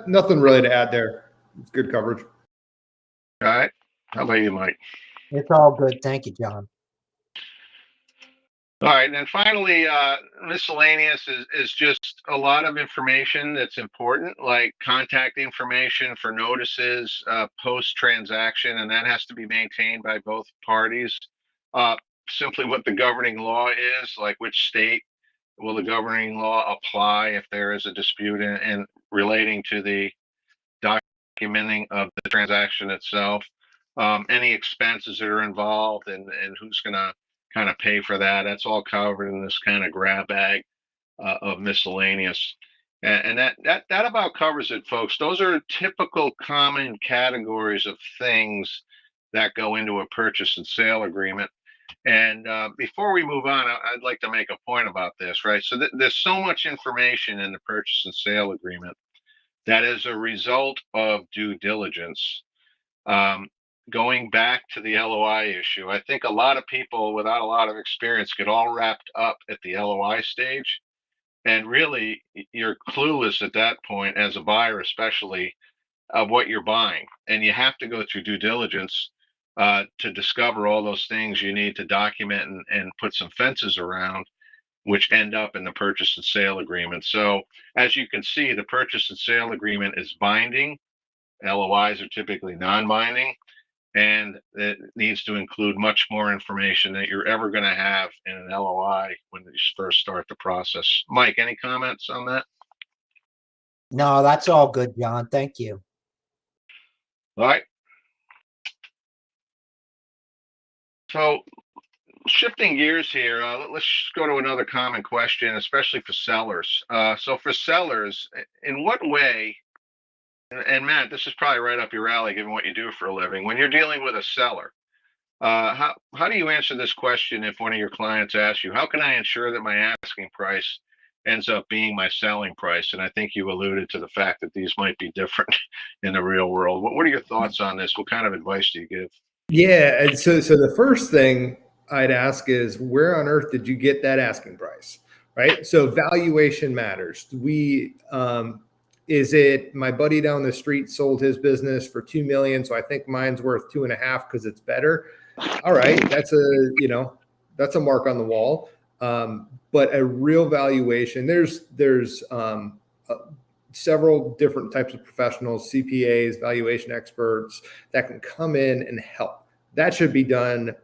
Nothing really to add there. It's good coverage. All right. How about you, Mike? It's all good. Thank you, John. All right, and then finally, miscellaneous is just a lot of information that's important, like contact information for notices post-transaction, and that has to be maintained by both parties. Simply what the governing law is, like which state will the governing law apply if there is a dispute in relating to the documenting of the transaction itself, any expenses that are involved, and who's going to kind of pay for that. That's all covered in this kind of grab bag of miscellaneous. And that about covers it, folks. Those are typical common categories of things that go into a purchase and sale agreement. And before we move on, I'd like to make a point about this, right? So there's so much information in the purchase and sale agreement that is a result of due diligence. Going back to the LOI issue, I think a lot of people without a lot of experience get all wrapped up at the LOI stage. And really, you're clueless at that point as a buyer, especially of what you're buying. And you have to go through due diligence to discover all those things you need to document and put some fences around, which end up in the purchase and sale agreement. So as you can see, the purchase and sale agreement is binding. LOIs are typically non-binding, and it needs to include much more information that you're ever going to have in an LOI when you first start the process. Mike, any comments on that? No, that's all good, John. Thank you. All right. So shifting gears here, let's go to another common question, especially for sellers. So for sellers, in what way, and Matt, this is probably right up your alley given what you do for a living, when you're dealing with a seller, How do you answer this question if one of your clients asks you, how can I ensure that my asking price ends up being my selling price? And I think you alluded to the fact that these might be different in the real world. What are your thoughts on this? What kind of advice do you give? Yeah, and so the first thing I'd ask is, where on earth did you get that asking price? Right? So valuation matters. Is it my buddy down the street sold his business for 2 million, so I think mine's worth 2.5 because it's better? All right, that's a mark on the wall. But a real valuation, there's several different types of professionals, CPAs, valuation experts that can come in and help. That should be done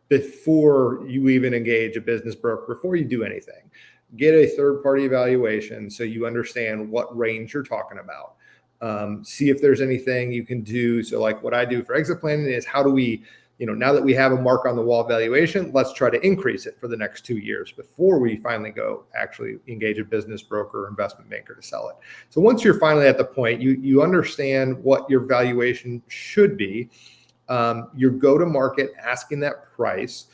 before you even engage a business broker, before you do anything. Get a third party evaluation so you understand what range you're talking about. See if there's anything you can do. So, like what I do for exit planning is, how do we, now that we have a mark on the wall valuation, let's try to increase it for the next 2 years before we finally go actually engage a business broker or investment banker to sell it. So once you're finally at the point, you understand what your valuation should be. You go to market asking that price.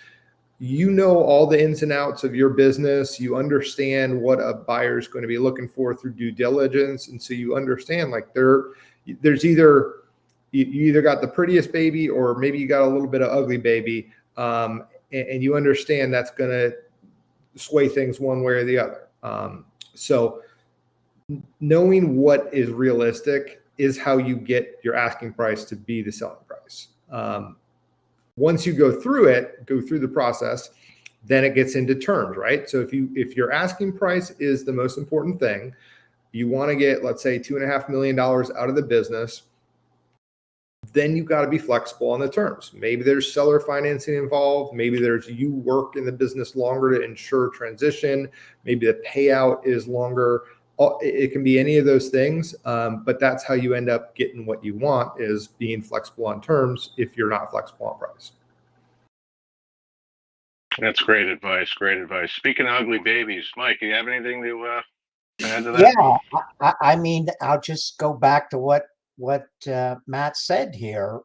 You know all the ins and outs of your business. You understand what a buyer is going to be looking for through due diligence. And so you understand, like, there's either you either got the prettiest baby, or maybe you got a little bit of ugly baby. And you understand that's going to sway things one way or the other. So knowing what is realistic is how you get your asking price to be the selling price. Once you go through the process, then it gets into terms, right? So if your asking price is the most important thing, you want to get, let's say, $2.5 million out of the business, then you've got to be flexible on the terms. Maybe there's seller financing involved. Maybe there's you work in the business longer to ensure transition. Maybe the payout is longer. It can be any of those things, but that's how you end up getting what you want, is being flexible on terms if you're not flexible on price. That's great advice. Great advice. Speaking of ugly babies, Mike, do you have anything to add to that? Yeah, I mean, I'll just go back to what Matt said here.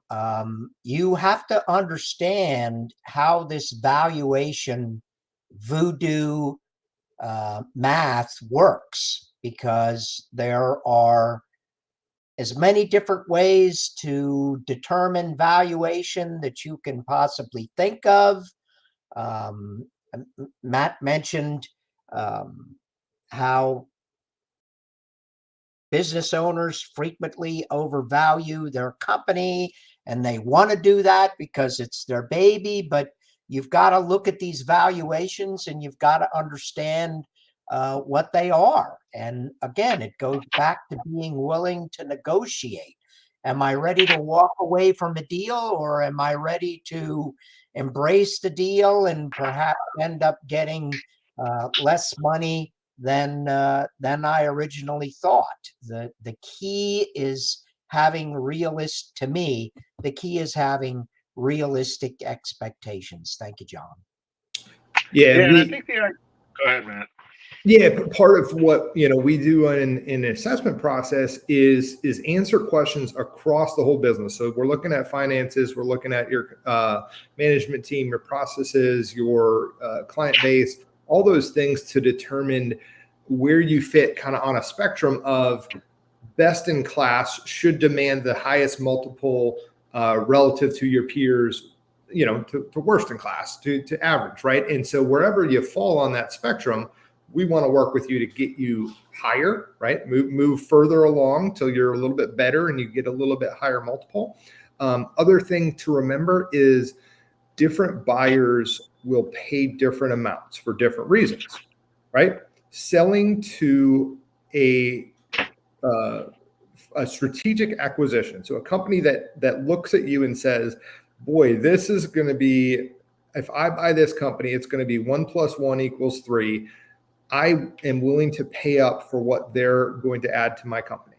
You have to understand how this valuation voodoo math works, because there are as many different ways to determine valuation that you can possibly think of. Matt mentioned how business owners frequently overvalue their company, and they want to do that because it's their baby. But you've got to look at these valuations, and you've got to understand what they are. And again, it goes back to being willing to negotiate. Am I ready to walk away from a deal, or am I ready to embrace the deal and perhaps end up getting less money than I originally thought? The key is having to me, the key is having realistic expectations. Thank you, John. Yeah, and I think go ahead, Matt. Yeah, part of what we do in an assessment process is answer questions across the whole business. So we're looking at finances, we're looking at your management team, your processes, your client base, all those things to determine where you fit kind of on a spectrum of best in class should demand the highest multiple relative to your peers, to worst in class, to average, right? And so wherever you fall on that spectrum, we want to work with you to get you higher, right? Move further along till you're a little bit better and you get a little bit higher multiple. Other thing to remember is different buyers will pay different amounts for different reasons, right? Selling to a strategic acquisition, so a company that looks at you and says, boy, this is going to be, if I buy this company, it's going to be 1 + 1 = 3. I am willing to pay up for what they're going to add to my company.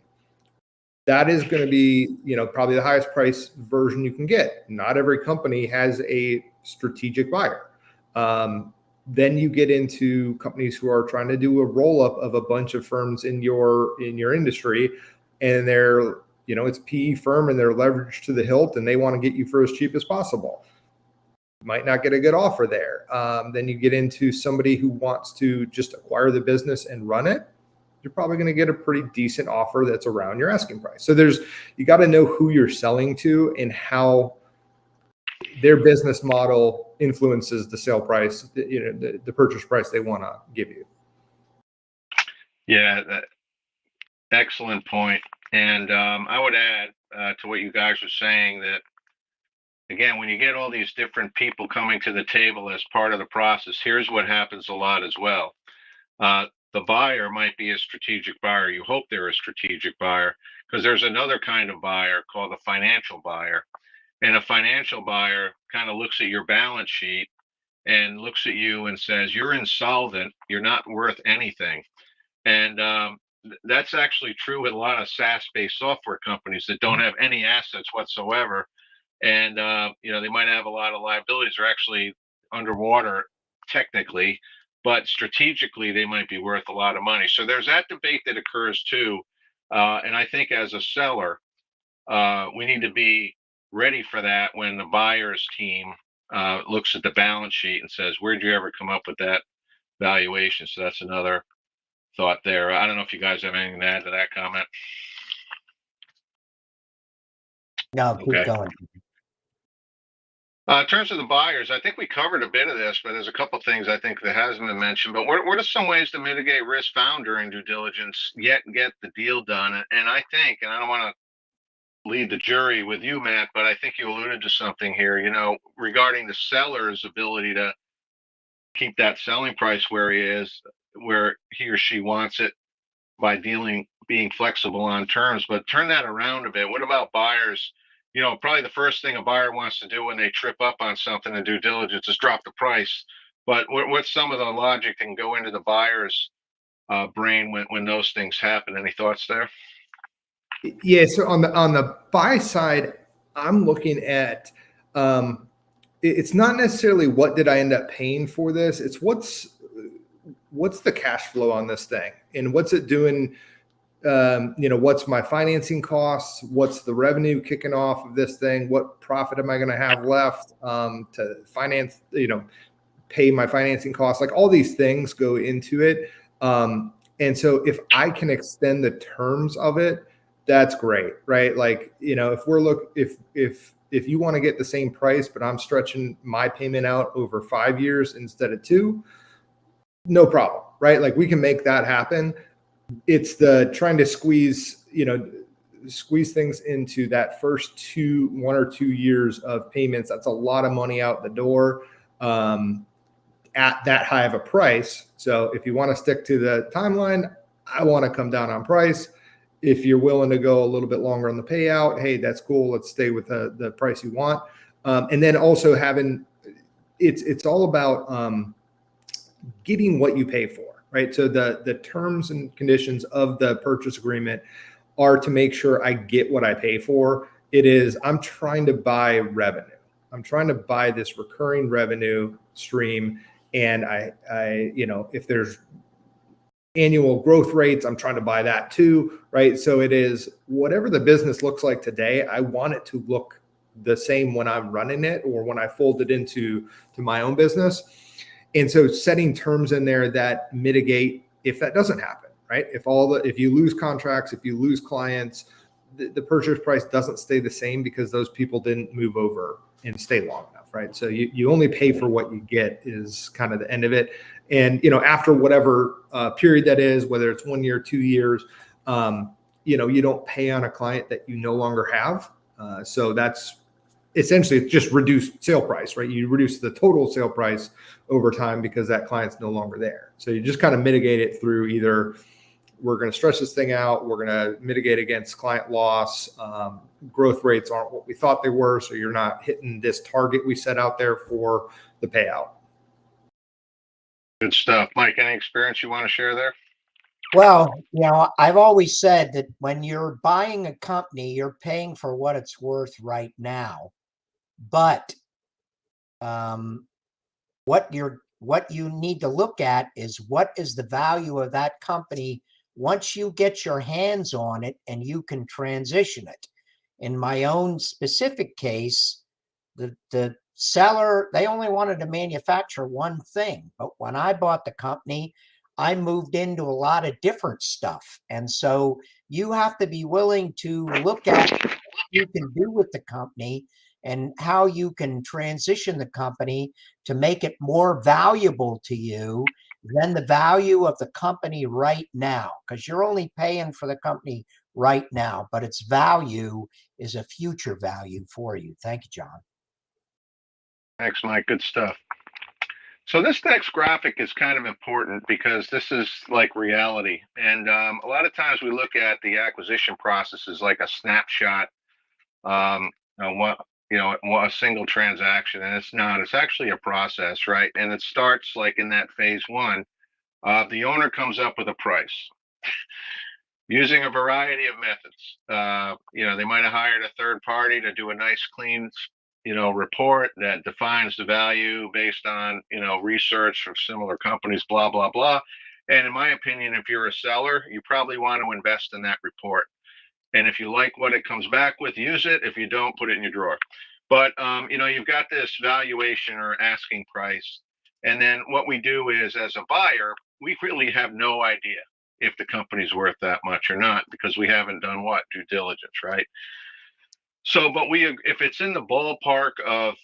That is going to be, probably the highest price version you can get. Not every company has a strategic buyer. Then you get into companies who are trying to do a roll-up of a bunch of firms in your industry, and they're, it's PE firm and they're leveraged to the hilt and they want to get you for as cheap as possible. might not get a good offer there. Then you get into somebody who wants to just acquire the business and run it. You're probably going to get a pretty decent offer that's around your asking price. So you got to know who you're selling to and how their business model influences the sale price, the purchase price they want to give you. Yeah, excellent point. And I would add to what you guys were saying that, again, when you get all these different people coming to the table as part of the process, here's what happens a lot as well. The buyer might be a strategic buyer. You hope they're a strategic buyer, because there's another kind of buyer called a financial buyer. And a financial buyer kind of looks at your balance sheet and looks at you and says, you're insolvent, you're not worth anything. And that's actually true with a lot of SaaS-based software companies that don't have any assets whatsoever. And they might have a lot of liabilities. They're actually underwater technically, but strategically they might be worth a lot of money. So there's that debate that occurs too. And I think as a seller, we need to be ready for that when the buyer's team looks at the balance sheet and says, where'd you ever come up with that valuation? So that's another thought there. I don't know if you guys have anything to add to that comment. No, keep going. In terms of the buyers, I think we covered a bit of this, but there's a couple of things I think that hasn't been mentioned. But what are some ways to mitigate risk found during due diligence, yet get the deal done? And I think, and I don't want to lead the jury with you, Matt, but I think you alluded to something here, regarding the seller's ability to keep that selling price where he or she wants it by being flexible on terms. But turn that around a bit. What about buyers? Probably the first thing a buyer wants to do when they trip up on something in due diligence is drop the price. But what's some of the logic that can go into the buyer's brain when those things happen? Any thoughts there? Yeah. So on the buy side, I'm looking at, it's not necessarily what did I end up paying for this. It's what's the cash flow on this thing and what's it doing? What's my financing costs? What's the revenue kicking off of this thing? What profit am I going to have left to finance, pay my financing costs? Like all these things go into it. And so if I can extend the terms of it, that's great, right? Like, if you want to get the same price, but I'm stretching my payment out over 5 years instead of 2, no problem, right? Like we can make that happen. It's the trying to squeeze things into that first 1 or 2 years of payments. That's a lot of money out the door at that high of a price. So if you want to stick to the timeline, I want to come down on price. If you're willing to go a little bit longer on the payout, hey, that's cool. Let's stay with the price you want. And then also it's all about getting what you pay for, right? So the terms and conditions of the purchase agreement are to make sure I get what I pay for. I'm trying to buy revenue. I'm trying to buy this recurring revenue stream. And if there's annual growth rates, I'm trying to buy that too, right? So it is whatever the business looks like today, I want it to look the same when I'm running it or when I fold it into my own business. And so setting terms in there that mitigate if that doesn't happen, right? If you lose contracts, if you lose clients, the purchase price doesn't stay the same because those people didn't move over and stay long enough, right? So you only pay for what you get is kind of the end of it. And, after whatever period that is, whether it's 1 year, 2 years, you don't pay on a client that you no longer have. So that's essentially just reduced sale price, right? You reduce the total sale price over time because that client's no longer there. So you just kind of mitigate it through either we're going to stretch this thing out, we're going to mitigate against client loss, growth rates aren't what we thought they were, so you're not hitting this target we set out there for the payout. Good stuff. Mike, any experience you want to share there? Well, I've always said that when you're buying a company, you're paying for what it's worth right now. But what you need to look at is what is the value of that company once you get your hands on it and you can transition it. In my own specific case, the seller, they only wanted to manufacture one thing. But when I bought the company, I moved into a lot of different stuff. And so you have to be willing to look at what you can do with the company and how you can transition the company to make it more valuable to you than the value of the company right now. Because you're only paying for the company right now, but its value is a future value for you. Thank you, John. Thanks, Mike. Good stuff. So this next graphic is kind of important because this is like reality. And a lot of times we look at the acquisition process as like a snapshot, um, what, a single transaction, and it's not. It's actually a process, right? And it starts like in that phase one. The owner comes up with a price using a variety of methods. They might have hired a third party to do a nice, clean, report that defines the value based on, research from similar companies, blah, blah, blah. And in my opinion, if you're a seller, you probably want to invest in that report. And if you like what it comes back with, use it. If you don't, put it in your drawer. But you've got this valuation or asking price. And then what we do is, as a buyer, we really have no idea if the company's worth that much or not because we haven't done what? Due diligence, right? So, but if it's in the ballpark of,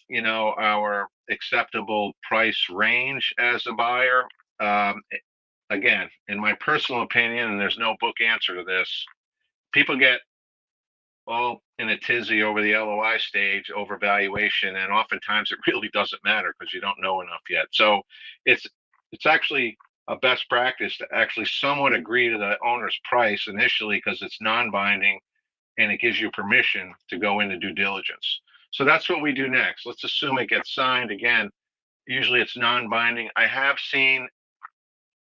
our acceptable price range as a buyer, um, again, in my personal opinion, and there's no book answer to this, people get all in a tizzy over the LOI stage over valuation, and oftentimes it really doesn't matter because you don't know enough yet. So it's actually a best practice to actually somewhat agree to the owner's price initially because it's non-binding and it gives you permission to go into due diligence. So that's what we do next. Let's assume it gets signed again. Usually it's non-binding. I have seen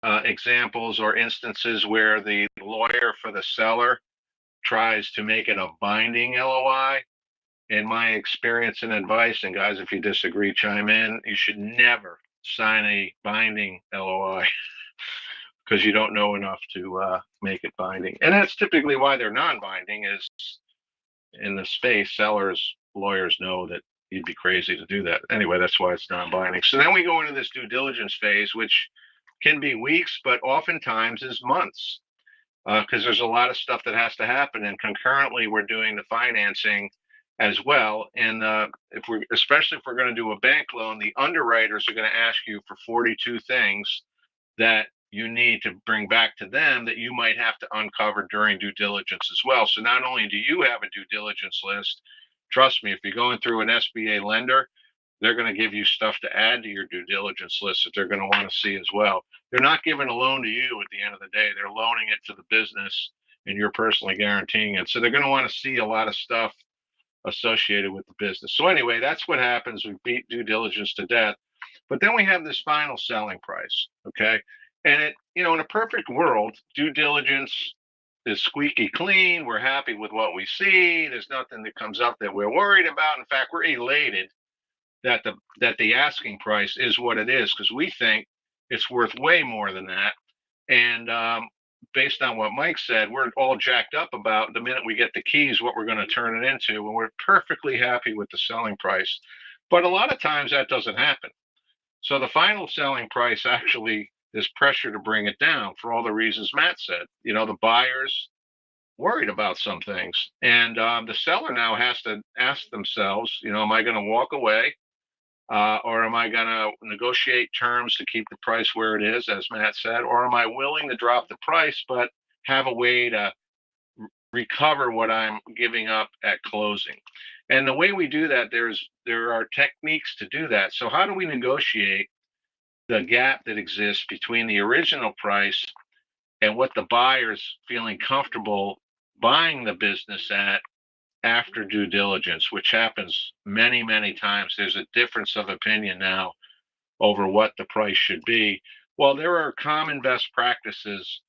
examples or instances where the lawyer for the seller tries to make it a binding LOI. In my experience and advice, and guys, if you disagree, chime in, you should never sign a binding LOI because you don't know enough to make it binding. And that's typically why they're non-binding is in the space, sellers, lawyers know that you'd be crazy to do that. Anyway, that's why it's non-binding. So then we go into this due diligence phase, which can be weeks, but oftentimes is months because there's a lot of stuff that has to happen. And concurrently, we're doing the financing as well. And especially if we're going to do a bank loan, the underwriters are going to ask you for 42 things that you need to bring back to them that you might have to uncover during due diligence as well. So not only do you have a due diligence list, trust me, if you're going through an SBA lender, they're going to give you stuff to add to your due diligence list that they're going to want to see as well. They're not giving a loan to you at the end of the day. They're loaning it to the business and you're personally guaranteeing it. So they're going to want to see a lot of stuff associated with the business. So anyway, that's what happens. We beat due diligence to death. But then we have this final selling price. Okay. And in a perfect world, due diligence is squeaky clean. We're happy with what we see. There's nothing that comes up that we're worried about. In fact, we're elated that the asking price is what it is because we think it's worth way more than that. And based on what Mike said, we're all jacked up about the minute we get the keys, what we're going to turn it into, and we're perfectly happy with the selling price. But a lot of times that doesn't happen. So the final selling price actually is pressure to bring it down for all the reasons Matt said. The buyer's worried about some things, and the seller now has to ask themselves, am I going to walk away? Or am I going to negotiate terms to keep the price where it is, as Matt said? Or am I willing to drop the price, but have a way to recover what I'm giving up at closing? And the way we do that, there are techniques to do that. So how do we negotiate the gap that exists between the original price and what the buyer's feeling comfortable buying the business at after due diligence, which happens many, many times? There's a difference of opinion now over what the price should be. Well, there are common best practices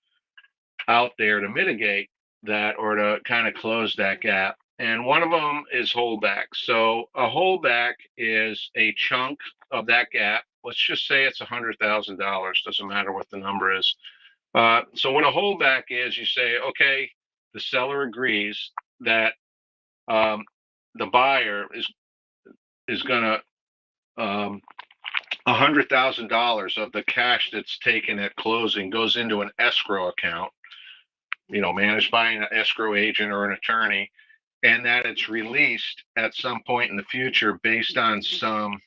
out there to mitigate that or to kind of close that gap. And one of them is holdback. So a holdback is a chunk of that gap. Let's just say it's $100,000. Doesn't matter what the number is. So what a holdback is, you say, okay, the seller agrees that the buyer is going to $100,000 of the cash that's taken at closing goes into an escrow account, managed by an escrow agent or an attorney, and that it's released at some point in the future based on some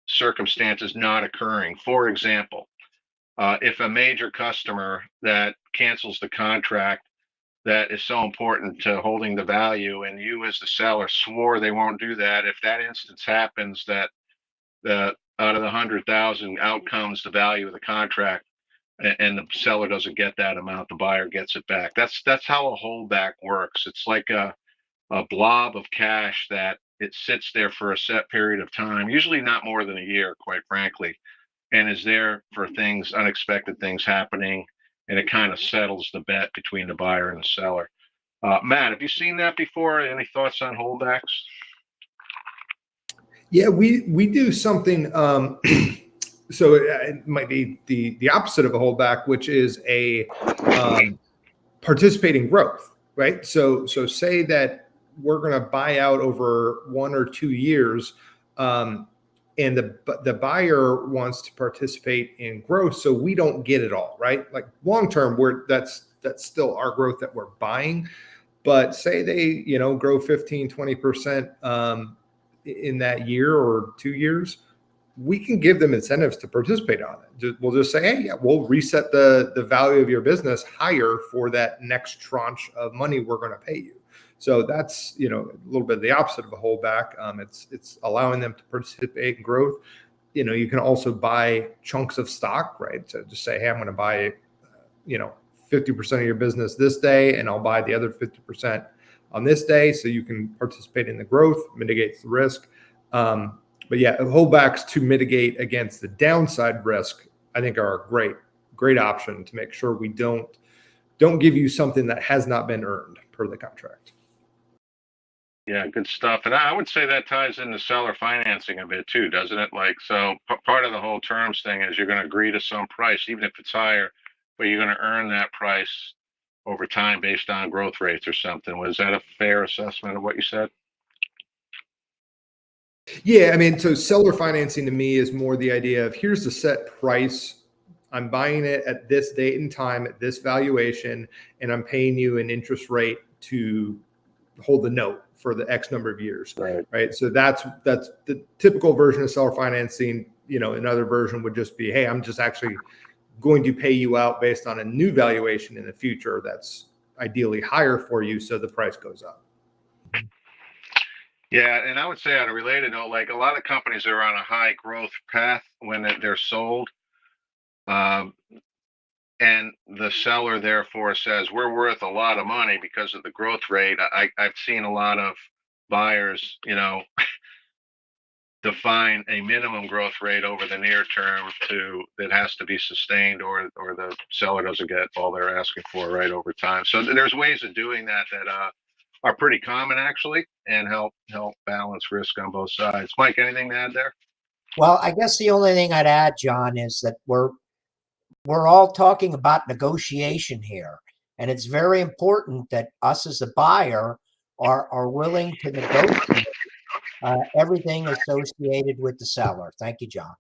circumstances not occurring. For example, if a major customer that cancels the contract that is so important to holding the value, and you as the seller swore they won't do that, if that instance happens, that the out of the 100,000 out comes the value of the contract, and the seller doesn't get that amount, the buyer gets it back. That's how a holdback works. It's like a blob of cash that it sits there for a set period of time, usually not more than a year, quite frankly, and is there for things, unexpected things happening, and it kind of settles the bet between the buyer and the seller. Matt, have you seen that before? Any thoughts on holdbacks? Yeah, we do something. So it might be the opposite of a holdback, which is a participating growth, right? So say that we're going to buy out over 1 or 2 years, and the buyer wants to participate in growth, so we don't get it all, right? Like long term, that's still our growth that we're buying. But say they grow 15-20% in that year or 2 years, we can give them incentives to participate on it. We'll just say, hey, yeah, we'll reset the value of your business higher for that next tranche of money we're going to pay you. So that's a little bit of the opposite of a holdback. It's allowing them to participate in growth. You can also buy chunks of stock, right? So just say, hey, I'm going to buy 50% of your business this day, and I'll buy the other 50% on this day, so you can participate in the growth, mitigates the risk. But yeah, holdbacks to mitigate against the downside risk, I think, are a great option to make sure we don't give you something that has not been earned per the contract. Yeah, good stuff. And I would say that ties into seller financing a bit too, doesn't it? Like, so part of the whole terms thing is you're going to agree to some price, even if it's higher, but you're going to earn that price over time based on growth rates or something. Was that a fair assessment of what you said? Yeah, I mean, so seller financing to me is more the idea of, here's the set price. I'm buying it at this date and time at this valuation, and I'm paying you an interest rate to hold the note for the X number of years. Right. So that's the typical version of seller financing. Another version would just be, hey, I'm just actually going to pay you out based on a new valuation in the future that's ideally higher for you, so the price goes up. Yeah, and I would say on a related note, like a lot of companies are on a high growth path when they're sold. And the seller therefore says, we're worth a lot of money because of the growth rate. I've seen a lot of buyers, define a minimum growth rate over the near term that has to be sustained, or the seller doesn't get all they're asking for right over time. So there's ways of doing that are pretty common actually, and help balance risk on both sides. Mike, anything to add there? Well, I guess the only thing I'd add, John, is that we're all talking about negotiation here, and it's very important that us as a buyer are willing to negotiate everything associated with the seller. Thank you, John.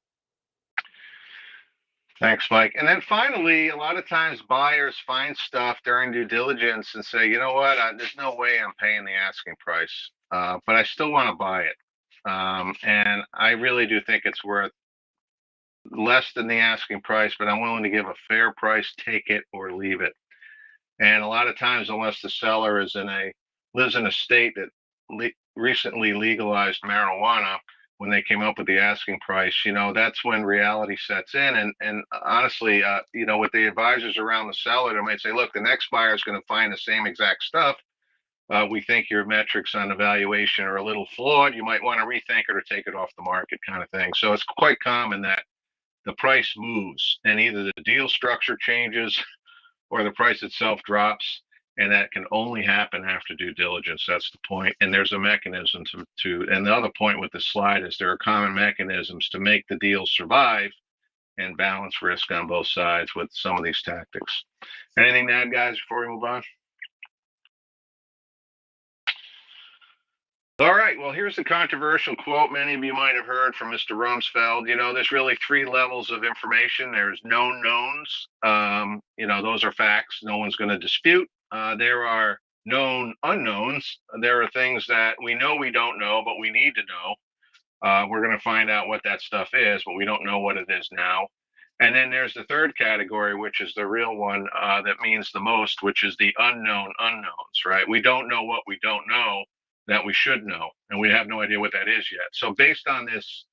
Thanks, Mike. And then finally, a lot of times buyers find stuff during due diligence and say, you know what, there's no way I'm paying the asking price, but I still want to buy it. And I really do think it's worth less than the asking price, but I'm willing to give a fair price, take it or leave it. And a lot of times, unless the seller lives in a state that recently legalized marijuana, when they came up with the asking price, that's when reality sets in. And honestly, with the advisors around the seller, they might say, look, the next buyer is going to find the same exact stuff. We think your metrics on evaluation are a little flawed. You might want to rethink it or take it off the market, kind of thing. So it's quite common that the price moves, and either the deal structure changes or the price itself drops, and that can only happen after due diligence. That's the point. And there's a mechanism and the other point with the slide is there are common mechanisms to make the deal survive and balance risk on both sides with some of these tactics. Anything to add, guys, before we move on? All right. Well, here's a controversial quote many of you might have heard from Mr. Rumsfeld. There's really three levels of information. There's known knowns. Those are facts. No one's going to dispute. There are known unknowns. There are things that we know we don't know, but we need to know. We're going to find out what that stuff is, but we don't know what it is now. And then there's the third category, which is the real one that means the most, which is the unknown unknowns, right? We don't know what we don't know that we should know, and we have no idea what that is yet. So, based on this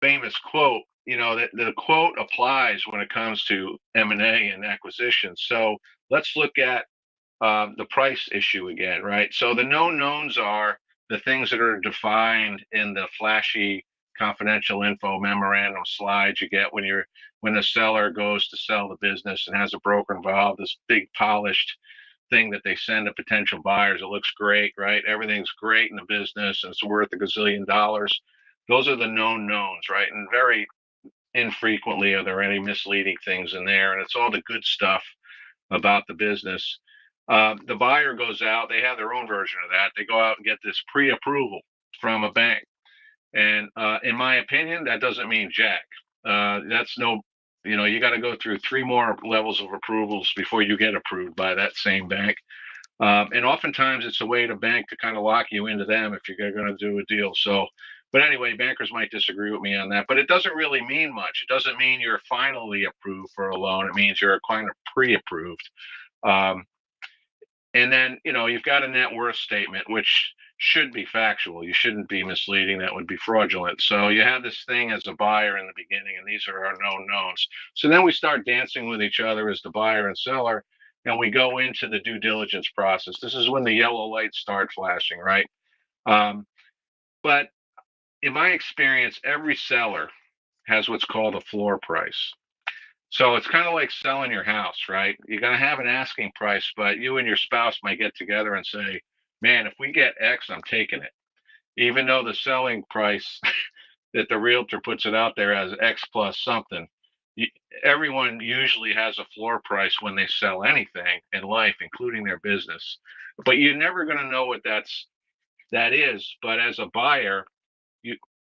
famous quote, the quote applies when it comes to M&A and acquisitions. So, let's look at the price issue again, right? So the known knowns are the things that are defined in the flashy confidential info memorandum slides you get when the seller goes to sell the business and has a broker involved. This big polished thing that they send to potential buyers. It looks great, right? Everything's great in the business and it's worth a gazillion dollars. Those are the known knowns, right? And very infrequently are there any misleading things in there, and it's all the good stuff about the business. The buyer goes out, they have their own version of that. They go out and get this pre approval from a bank. And in my opinion, that doesn't mean jack. That's no, you got to go through three more levels of approvals before you get approved by that same bank. And oftentimes it's a way to bank to kind of lock you into them if you're going to do a deal. So, but anyway, bankers might disagree with me on that, but it doesn't really mean much. It doesn't mean you're finally approved for a loan. It means you're kind of pre-approved. Um, and then, you've got a net worth statement, which should be factual. You shouldn't be misleading. That would be fraudulent. So you have this thing as a buyer in the beginning, and these are our known knowns. So then we start dancing with each other as the buyer and seller, and we go into the due diligence process. This is when the yellow lights start flashing, right? But in my experience, every seller has what's called a floor price. So it's kind of like selling your house, right? You're going to have an asking price, but you and your spouse might get together and say, man, if we get X, I'm taking it. Even though the selling price that the realtor puts it out there as X plus something, everyone usually has a floor price when they sell anything in life, including their business. But you're never going to know what that is. But as a buyer,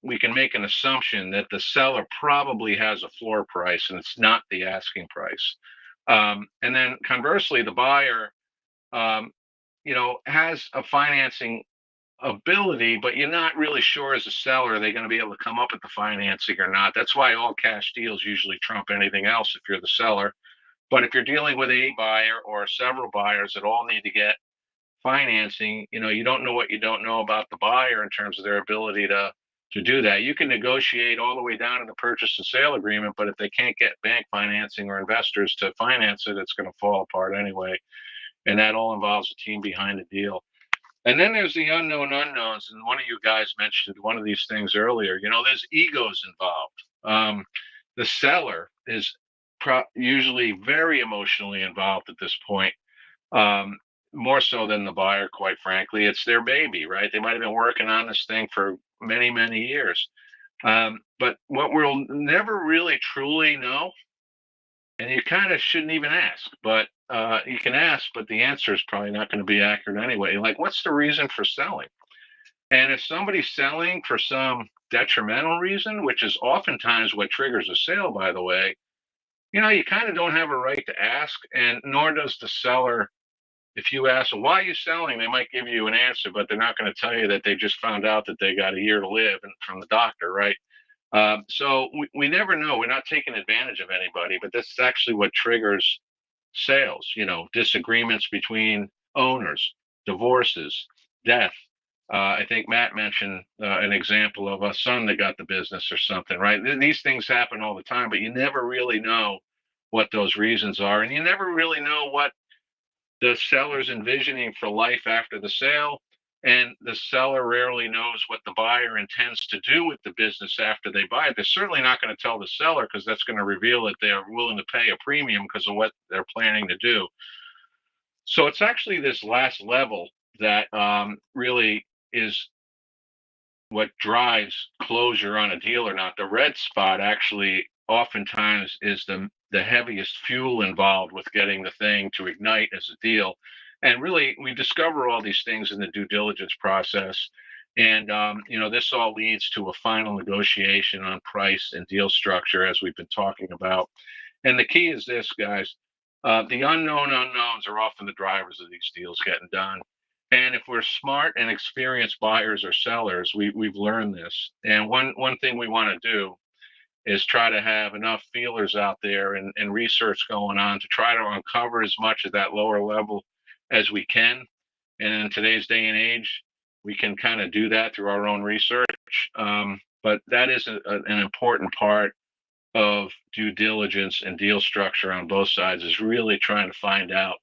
we can make an assumption that the seller probably has a floor price and it's not the asking price. And then conversely, the buyer, has a financing ability, but you're not really sure as a seller, are they going to be able to come up with the financing or not? That's why all cash deals usually trump anything else if you're the seller. But if you're dealing with a buyer or several buyers that all need to get financing, you don't know what you don't know about the buyer in terms of their ability to do that. You can negotiate all the way down to the purchase and sale agreement, but if they can't get bank financing or investors to finance it, it's going to fall apart anyway. And that all involves a team behind the deal. And then there's the unknown unknowns. And one of you guys mentioned one of these things earlier. There's egos involved. The seller is usually very emotionally involved at this point, more so than the buyer, quite frankly. It's their baby, right? They might have been working on this thing for many, many years. But what we'll never really truly know, and you kind of shouldn't even ask, but you can ask, but the answer is probably not going to be accurate anyway. Like, what's the reason for selling? And if somebody's selling for some detrimental reason, which is oftentimes what triggers a sale, by the way, you kind of don't have a right to ask, and nor does the seller. If you ask them, why are you selling? They might give you an answer, but they're not going to tell you that they just found out that they got a year to live from the doctor, right? So we never know. We're not taking advantage of anybody, but this is actually what triggers sales, disagreements between owners, divorces, death. I think Matt mentioned an example of a son that got the business or something, right? These things happen all the time, but you never really know what those reasons are. And you never really know what the seller's envisioning for life after the sale. And the seller rarely knows what the buyer intends to do with the business after they buy it. They're certainly not going to tell the seller because that's going to reveal that they're willing to pay a premium because of what they're planning to do. So it's actually this last level that really is what drives closure on a deal or not. The red spot actually oftentimes is the heaviest fuel involved with getting the thing to ignite as a deal. And really, we discover all these things in the due diligence process. And this all leads to a final negotiation on price and deal structure, as we've been talking about. And the key is this, guys: the unknown unknowns are often the drivers of these deals getting done. And if we're smart and experienced buyers or sellers, we've learned this. And one thing we want to do is try to have enough feelers out there and research going on to try to uncover as much of that lower level as we can. And in today's day and age, we can kind of do that through our own research. But that is an important part of due diligence and deal structure on both sides, is really trying to find out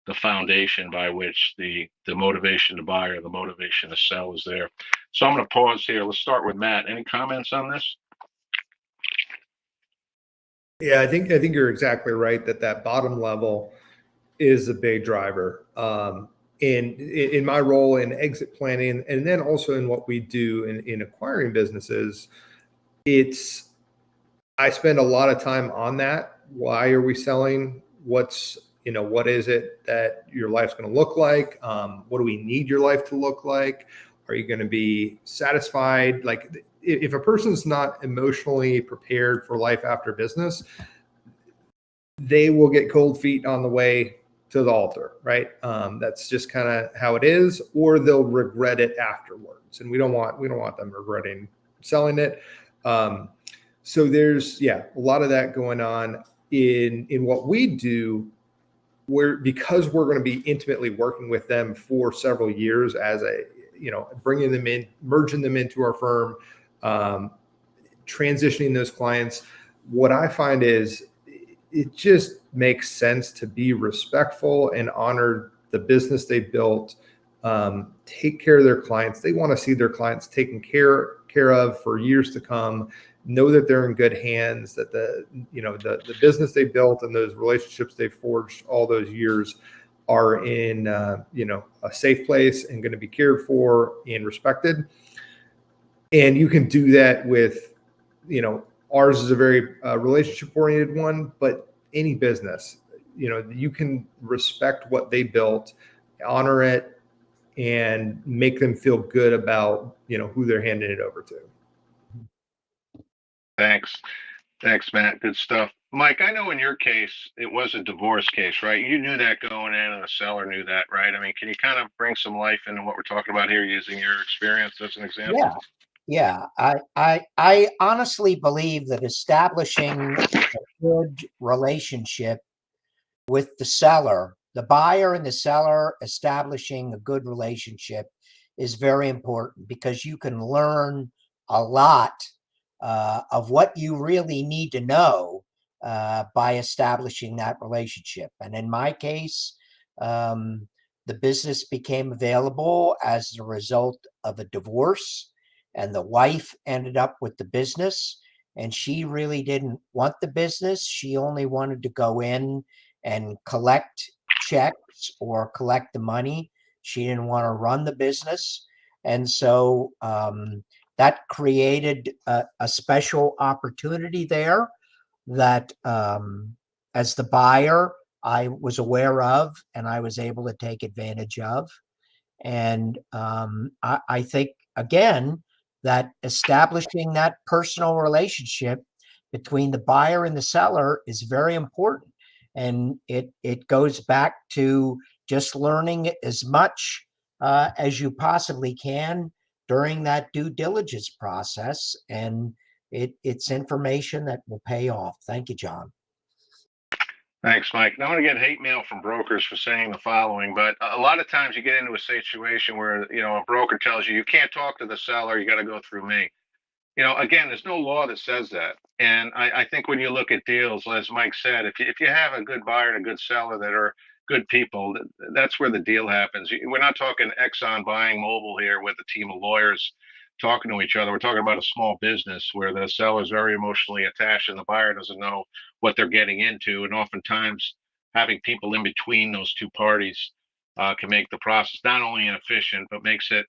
the foundation by which the motivation to buy or the motivation to sell is there. So I'm going to pause here. Let's start with Matt. Any comments on this? Yeah, I think you're exactly right that bottom level is a big driver. In my role in exit planning, and then also in what we do in acquiring businesses, it's I spend a lot of time on that. Why are we selling? What is it that your life's going to look like? What do we need your life to look like? Are you going to be satisfied? Like, if a person's not emotionally prepared for life after business, they will get cold feet on the way to the altar, right? That's just kind of how it is, or they'll regret it afterwards, and we don't want them regretting selling it. So there's a lot of that going on in what we do, where because we're going to be intimately working with them for several years as bringing them in, merging them into our firm, transitioning those clients. What I find is it just makes sense to be respectful and honor the business they built. Take care of their clients. They want to see their clients taken care of for years to come. Know that they're in good hands. That the business they built and those relationships they forged all those years are in a safe place and going to be cared for and respected. And you can do that with ours is a very relationship oriented one, but any business, you can respect what they built, honor it, and make them feel good about who they're handing it over to. Thanks, Matt. Good stuff. Mike, I know in your case, it was a divorce case, right? You knew that going in, and the seller knew that, right? I mean, can you kind of bring some life into what we're talking about here using your experience as an example? Yeah. Yeah, I honestly believe that establishing a good relationship with the seller, the buyer and the seller establishing a good relationship is very important, because you can learn a lot of what you really need to know by establishing that relationship. And in my case, um, the business became available as a result of a divorce, and the wife ended up with the business. And she really didn't want the business. She only wanted to go in and collect checks or collect the money. She didn't want to run the business. And so that created a special opportunity there that, as the buyer, I was aware of and I was able to take advantage of. And I think, again, that establishing that personal relationship between the buyer and the seller is very important. And it goes back to just learning as much as you possibly can during that due diligence process. And it's information that will pay off. Thank you, John. Thanks, Mike. Now, I'm going to get hate mail from brokers for saying the following, but a lot of times you get into a situation where, a broker tells you can't talk to the seller, you got to go through me. Again, there's no law that says that. And I think when you look at deals, as Mike said, if you have a good buyer and a good seller that are good people, that's where the deal happens. We're not talking Exxon buying Mobil here with a team of lawyers talking to each other. We're talking about a small business where the seller is very emotionally attached and the buyer doesn't know what they're getting into. And oftentimes, having people in between those two parties can make the process not only inefficient, but makes it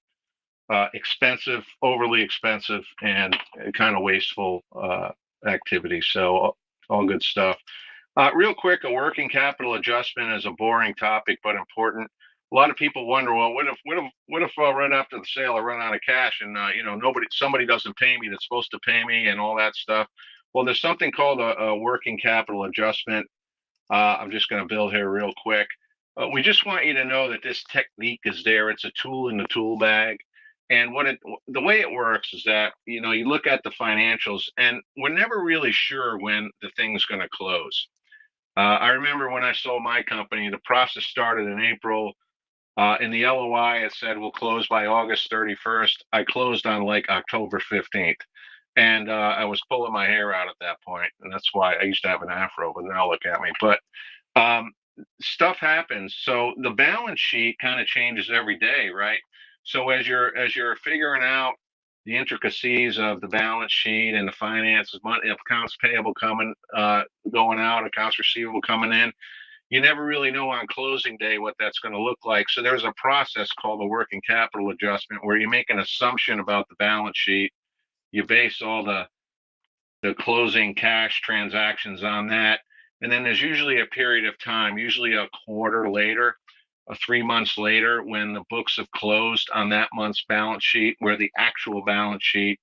expensive, overly expensive, and kind of wasteful activity. So all good stuff. Real quick, a working capital adjustment is a boring topic, but important. a lot of people wonder, well, what if right after the sale I run out of cash and somebody doesn't pay me that's supposed to pay me and all that stuff. Well, there's something called a working capital adjustment. I'm just going to build here real quick. We just want you to know that this technique is there. It's a tool in the tool bag. And the way it works is that, you look at the financials and we're never really sure when the thing's going to close. I remember when I sold my company, the process started in April. In the LOI, it said we'll close by August 31st. I closed on like October 15th. And I was pulling my hair out at that point, and that's why I used to have an afro. But now look at me. But um, stuff happens. So the balance sheet kind of changes every day, right? So as you're figuring out the intricacies of the balance sheet and the finances, money, accounts payable going out, accounts receivable coming in, you never really know on closing day what that's going to look like. So there's a process called the working capital adjustment where you make an assumption about the balance sheet. You base all the closing cash transactions on that. And then there's usually a period of time, usually a quarter later, 3 months later, when the books have closed on that month's balance sheet, where the actual balance sheet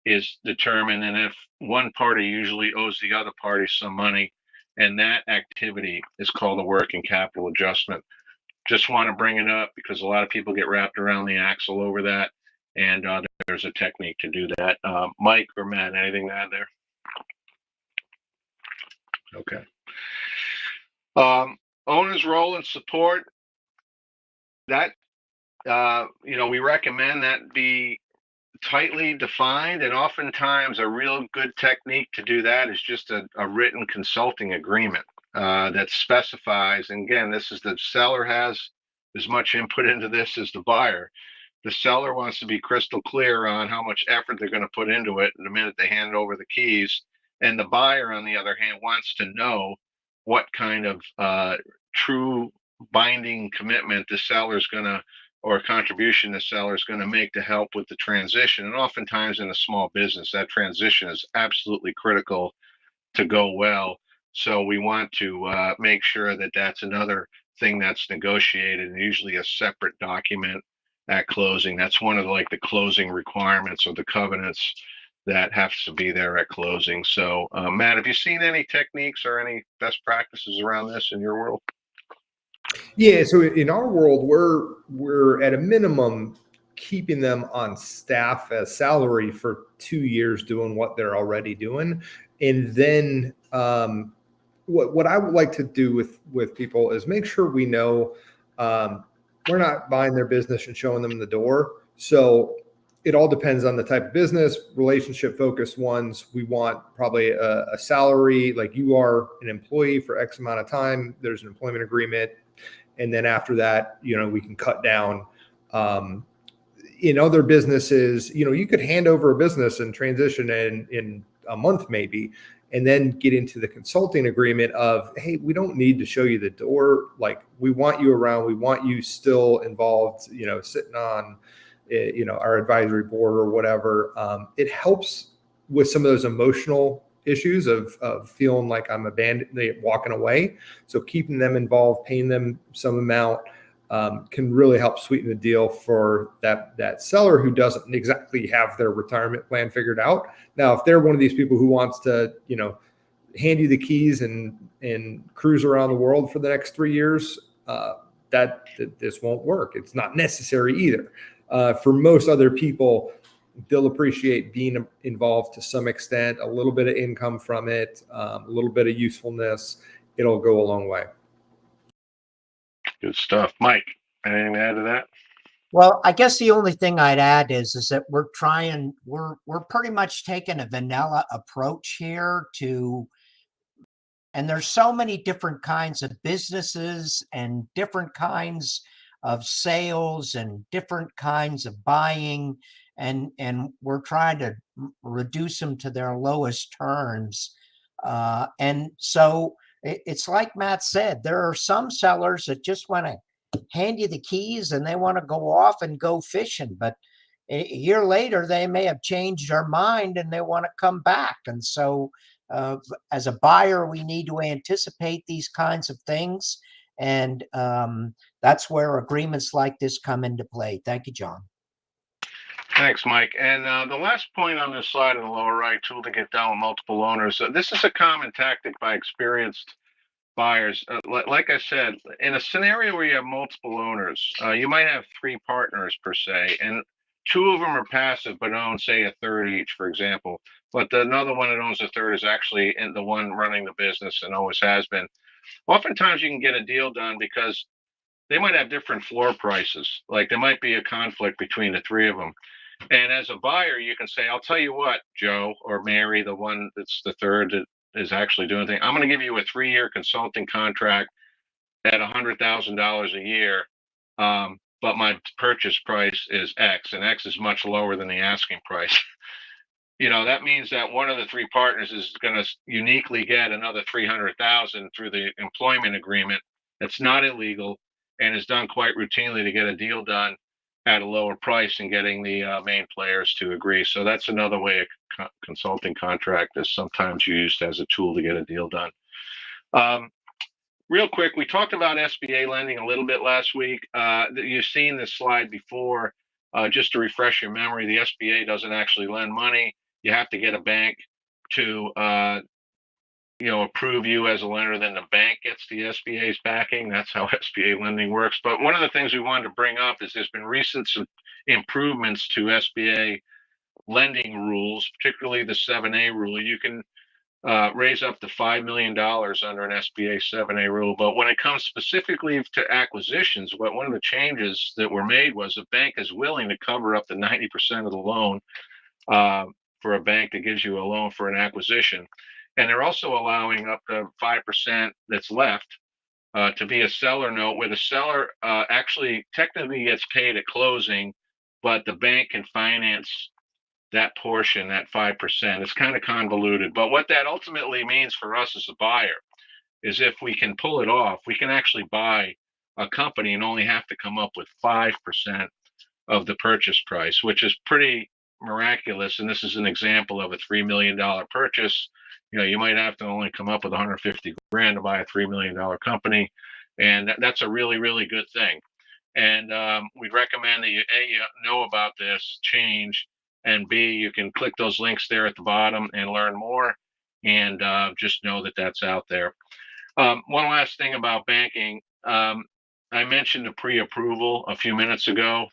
is determined. And if one party usually owes the other party some money, and that activity is called a working capital adjustment. Just want to bring it up because a lot of people get wrapped around the axle over that. And there's a technique to do that. Mike or Matt, anything to add there? Okay. Owner's role and support. That, we recommend that be tightly defined, and oftentimes a real good technique to do that is just a written consulting agreement that specifies, and again, this is the seller has as much input into this as the buyer. The seller wants to be crystal clear on how much effort they're going to put into it the minute they hand over the keys. And the buyer, on the other hand, wants to know what kind of true binding commitment the seller's going to, or contribution the seller is going to make to help with the transition. And oftentimes in a small business, that transition is absolutely critical to go well. So we want to make sure that that's another thing that's negotiated, and usually a separate document at closing. That's one of the closing requirements or the covenants that has to be there at closing. So Matt, have you seen any techniques or any best practices around this in your world? Yeah, so in our world, we're at a minimum keeping them on staff as salary for 2 years doing what they're already doing. And then what I would like to do with people is make sure we know we're not buying their business and showing them the door. So it all depends on the type of business. Relationship focused ones, we want probably a salary, like you are an employee for X amount of time. There's an employment agreement. And then after that, we can cut down. In other businesses, you could hand over a business and transition in a month maybe, and then get into the consulting agreement of, hey, we don't need to show you the door. Like, we want you around. We want you still involved, sitting on, our advisory board or whatever. It helps with some of those emotional issues of feeling like I'm abandoned, walking away. So keeping them involved, paying them some amount can really help sweeten the deal for that seller who doesn't exactly have their retirement plan figured out. Now, if they're one of these people who wants to, hand you the keys and cruise around the world for the next 3 years, that this won't work. It's not necessary either. For most other people, they'll appreciate being involved to some extent, a little bit of income from it, a little bit of usefulness. It'll go a long way. Good stuff. Mike, anything to add to that? Well, I guess the only thing I'd add is that we're pretty much taking a vanilla approach here and there's so many different kinds of businesses and different kinds of sales and different kinds of buying, and we're trying to reduce them to their lowest terms. And so it's like Matt said, there are some sellers that just want to hand you the keys and they want to go off and go fishing, but a year later they may have changed their mind and they want to come back. And so as a buyer, we need to anticipate these kinds of things And that's where agreements like this come into play. Thank you, John. Thanks, Mike. And the last point on this slide in the lower right, tool to get down with multiple owners. This is a common tactic by experienced buyers. Like I said, in a scenario where you have multiple owners, you might have three partners per se, and two of them are passive but own, say, a third each, for example. But another one that owns a third is actually the one running the business and always has been. Oftentimes, you can get a deal done because they might have different floor prices. Like there might be a conflict between the three of them. And as a buyer, you can say, I'll tell you what, Joe or Mary, the one that's the third that is actually doing things, I'm going to give you a 3-year consulting contract at $100,000 a year. But my purchase price is X, and X is much lower than the asking price. That means that one of the three partners is going to uniquely get another 300,000 through the employment agreement. That's not illegal and is done quite routinely to get a deal done at a lower price and getting the main players to agree. So that's another way a consulting contract is sometimes used as a tool to get a deal done. Real quick, we talked about SBA lending a little bit last week. You've seen this slide before. Just to refresh your memory, the SBA doesn't actually lend money. You have to get a bank to approve you as a lender, then the bank gets the SBA's backing. That's how SBA lending works. But one of the things we wanted to bring up is there's been recent improvements to SBA lending rules, particularly the 7A rule. You can raise up to $5 million under an SBA 7A rule. But when it comes specifically to acquisitions, one of the changes that were made was a bank is willing to cover up to 90% of the loan for a bank that gives you a loan for an acquisition. And they're also allowing up to 5% that's left to be a seller note, where the seller actually technically gets paid at closing, but the bank can finance that portion, that 5%. It's kind of convoluted. But what that ultimately means for us as a buyer is if we can pull it off, we can actually buy a company and only have to come up with 5% of the purchase price, which is pretty miraculous. And this is an example of a $3 million purchase. You might have to only come up with 150 grand to buy a $3 million company. And that's a really, really good thing. And we'd recommend that you know about this change, and B, you can click those links there at the bottom and learn more, and just know that that's out there. One last thing about banking. I mentioned the pre-approval a few minutes ago.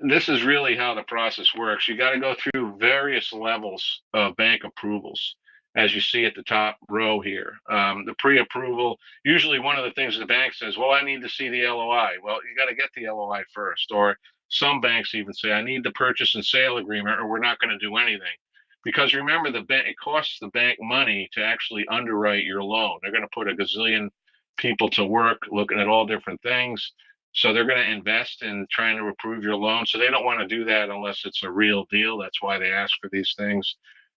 This is really how the process works. You got to go through various levels of bank approvals, as you see at the top row here. The pre-approval, usually one of the things the bank says, well, I need to see the LOI. Well, you got to get the LOI first. Or some banks even say, I need the purchase and sale agreement, or we're not going to do anything. Because remember, it costs the bank money to actually underwrite your loan. They're going to put a gazillion people to work looking at all different things. So they're going to invest in trying to approve your loan. So they don't want to do that unless it's a real deal. That's why they ask for these things.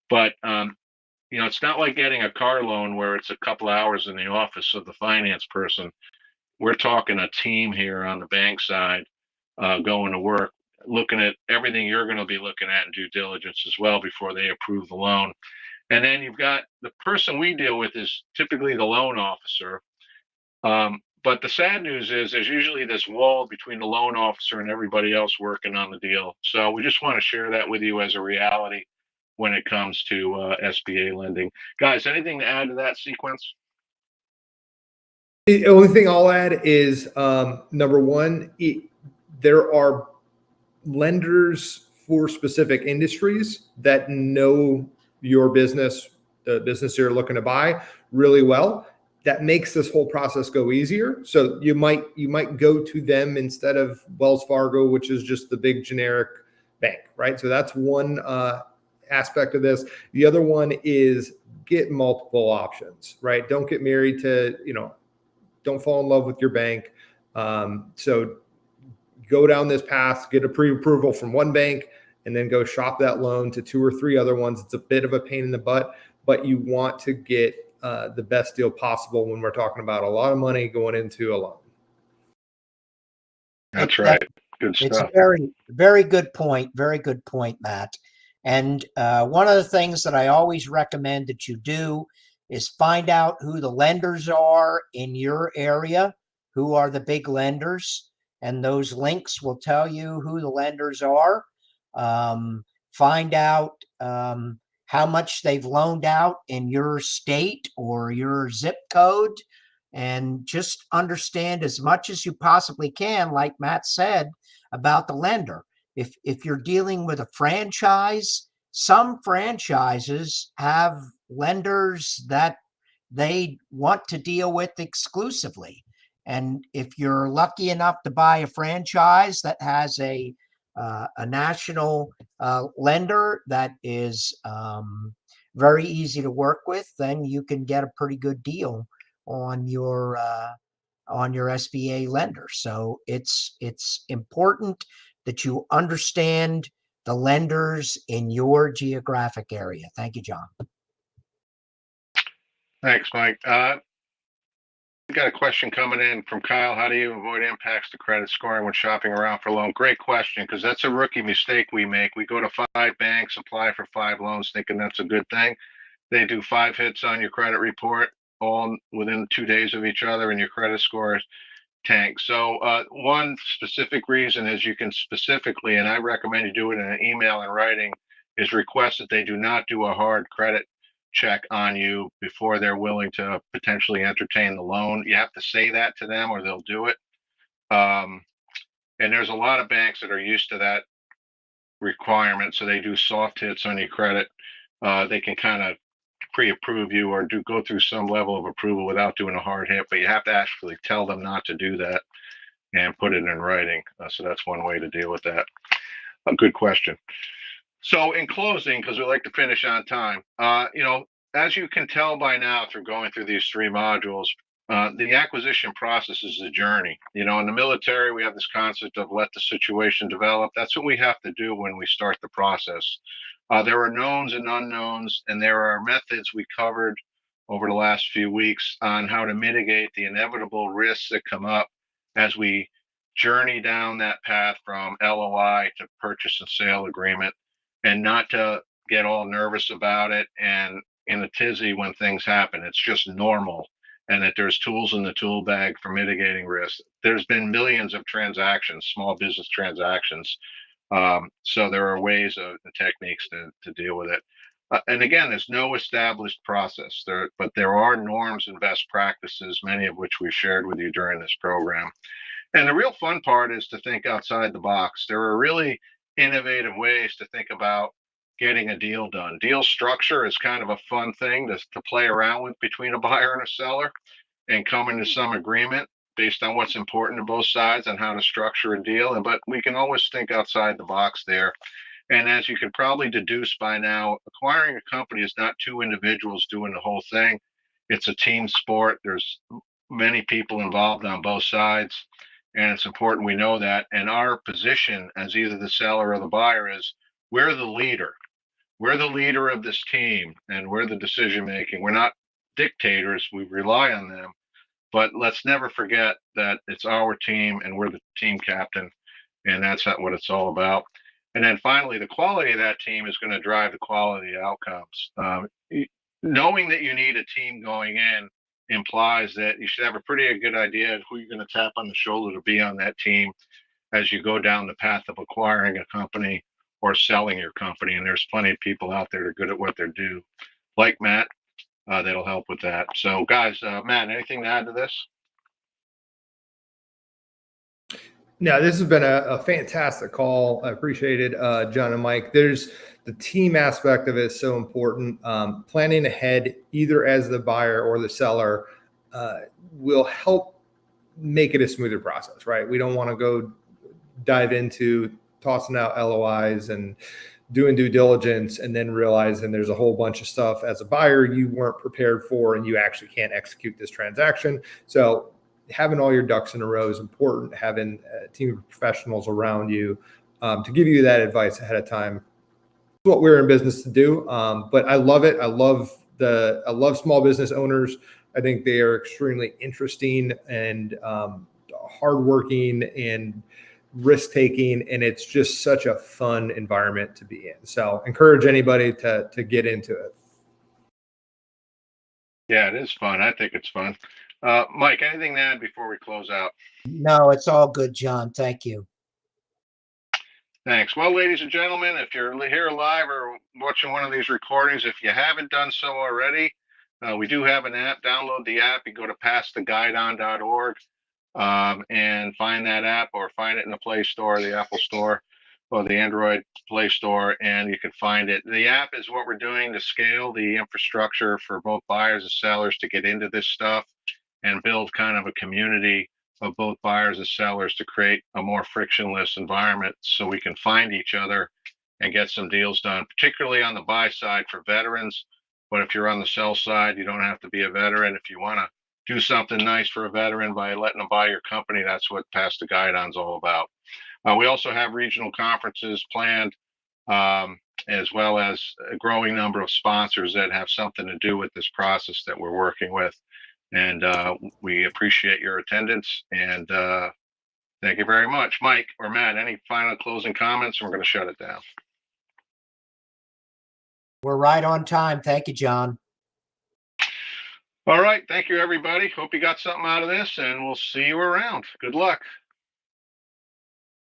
But, it's not like getting a car loan where it's a couple hours in the office of the finance person. We're talking a team here on the bank side going to work, looking at everything you're going to be looking at in due diligence as well before they approve the loan. And then you've got the person we deal with is typically the loan officer. But the sad news is there's usually this wall between the loan officer and everybody else working on the deal. So we just want to share that with you as a reality when it comes to SBA lending. Guys, anything to add to that sequence? The only thing I'll add is number one, there are lenders for specific industries that know your business, the business you're looking to buy really well. That makes this whole process go easier. So you might go to them instead of Wells Fargo, which is just the big generic bank, right? So that's one aspect of this. The other one is get multiple options, right? Don't get married to, don't fall in love with your bank. So go down this path, get a pre-approval from one bank, and then go shop that loan to 2 or 3 other ones. It's a bit of a pain in the butt, but you want to get the best deal possible when we're talking about a lot of money going into a loan. That's right. Good stuff. It's a very, very good point. Very good point, Matt. And one of the things that I always recommend that you do is find out who the lenders are in your area, who are the big lenders, and those links will tell you who the lenders are. Find out how much they've loaned out in your state or your zip code, and just understand as much as you possibly can, like Matt said, about the lender. If you're dealing with a franchise, some franchises have lenders that they want to deal with exclusively. And if you're lucky enough to buy a franchise that has a national lender that is very easy to work with, then you can get a pretty good deal on your SBA lender. So it's important that you understand the lenders in your geographic area. Thank you, John. Thanks, Mike. We got a question coming in from Kyle. How do you avoid impacts to credit scoring when shopping around for a loan? Great question, because that's a rookie mistake we make. We go to 5 banks, apply for 5 loans, thinking that's a good thing. They do 5 hits on your credit report, all within 2 days of each other, and your credit score tank. So one specific reason is you can specifically, and I recommend you do it in an email and writing, is request that they do not do a hard credit check on you before they're willing to potentially entertain the loan. You have to say that to them or they'll do it. And there's a lot of banks that are used to that requirement. So they do soft hits on your credit. They can kind of pre-approve you or go through some level of approval without doing a hard hit, but you have to actually tell them not to do that and put it in writing. So that's one way to deal with that. A good question. So in closing, because we like to finish on time, as you can tell by now through going through these 3 modules, the acquisition process is a journey. In the military, we have this concept of let the situation develop. That's what we have to do when we start the process. There are knowns and unknowns, and there are methods we covered over the last few weeks on how to mitigate the inevitable risks that come up as we journey down that path from LOI to purchase and sale agreement, and not to get all nervous about it and in a tizzy when things happen. It's just normal, and that there's tools in the tool bag for mitigating risk. There's been millions of transactions, small business transactions. So there are ways of the techniques to deal with it. And again, there's no established process there, but there are norms and best practices, many of which we've shared with you during this program. And the real fun part is to think outside the box. There are really innovative ways to think about getting a deal done. Deal structure is kind of a fun thing to play around with between a buyer and a seller and come into some agreement based on what's important to both sides and how to structure a deal. But we can always think outside the box there. And as you can probably deduce by now, acquiring a company is not 2 individuals doing the whole thing. It's a team sport. There's many people involved on both sides. And it's important we know that. And our position as either the seller or the buyer is we're the leader. We're the leader of this team, and we're the decision making. We're not dictators. We rely on them. But let's never forget that it's our team and we're the team captain. And that's not what it's all about. And then finally, the quality of that team is going to drive the quality outcomes. Knowing that you need a team going in implies that you should have a pretty good idea of who you're going to tap on the shoulder to be on that team as you go down the path of acquiring a company or selling your company. And there's plenty of people out there that are good at what they do, like Matt, that'll help with that. So guys, Matt, anything to add to this? No, this has been a fantastic call. I appreciate it, John and Mike. There's the team aspect of it is so important. Planning ahead, either as the buyer or the seller, will help make it a smoother process, right? We don't want to go dive into tossing out LOIs and doing due diligence and then realizing there's a whole bunch of stuff as a buyer you weren't prepared for and you actually can't execute this transaction. So having all your ducks in a row is important. Having a team of professionals around you to give you that advice ahead of time. It's what we're in business to do. But I love it. I love small business owners. I think they are extremely interesting and hardworking and risk-taking, and it's just such a fun environment to be in. So encourage anybody to get into it. Yeah, it is fun. I think it's fun. Mike, anything to add before we close out? No, it's all good, John. Thank you. Thanks. Well, ladies and gentlemen, if you're here live or watching one of these recordings, if you haven't done so already, we do have an app. Download the app. You go to passtheguideon.org and find that app, or find it in the Play Store, the Apple Store, or the Android Play Store, and you can find it. The app is what we're doing to scale the infrastructure for both buyers and sellers to get into this stuff and build kind of a community of both buyers and sellers to create a more frictionless environment so we can find each other and get some deals done, particularly on the buy side for veterans. But if you're on the sell side, you don't have to be a veteran. If you want to do something nice for a veteran by letting them buy your company, that's what Pass the Guidon's all about. We also have regional conferences planned, as well as a growing number of sponsors that have something to do with this process that we're working with. And we appreciate your attendance, and thank you very much. Mike or Matt, any final closing comments? We're going to shut it down. We're right on time. Thank you, John. All right. Thank you, everybody. Hope you got something out of this, and we'll see you around. Good luck.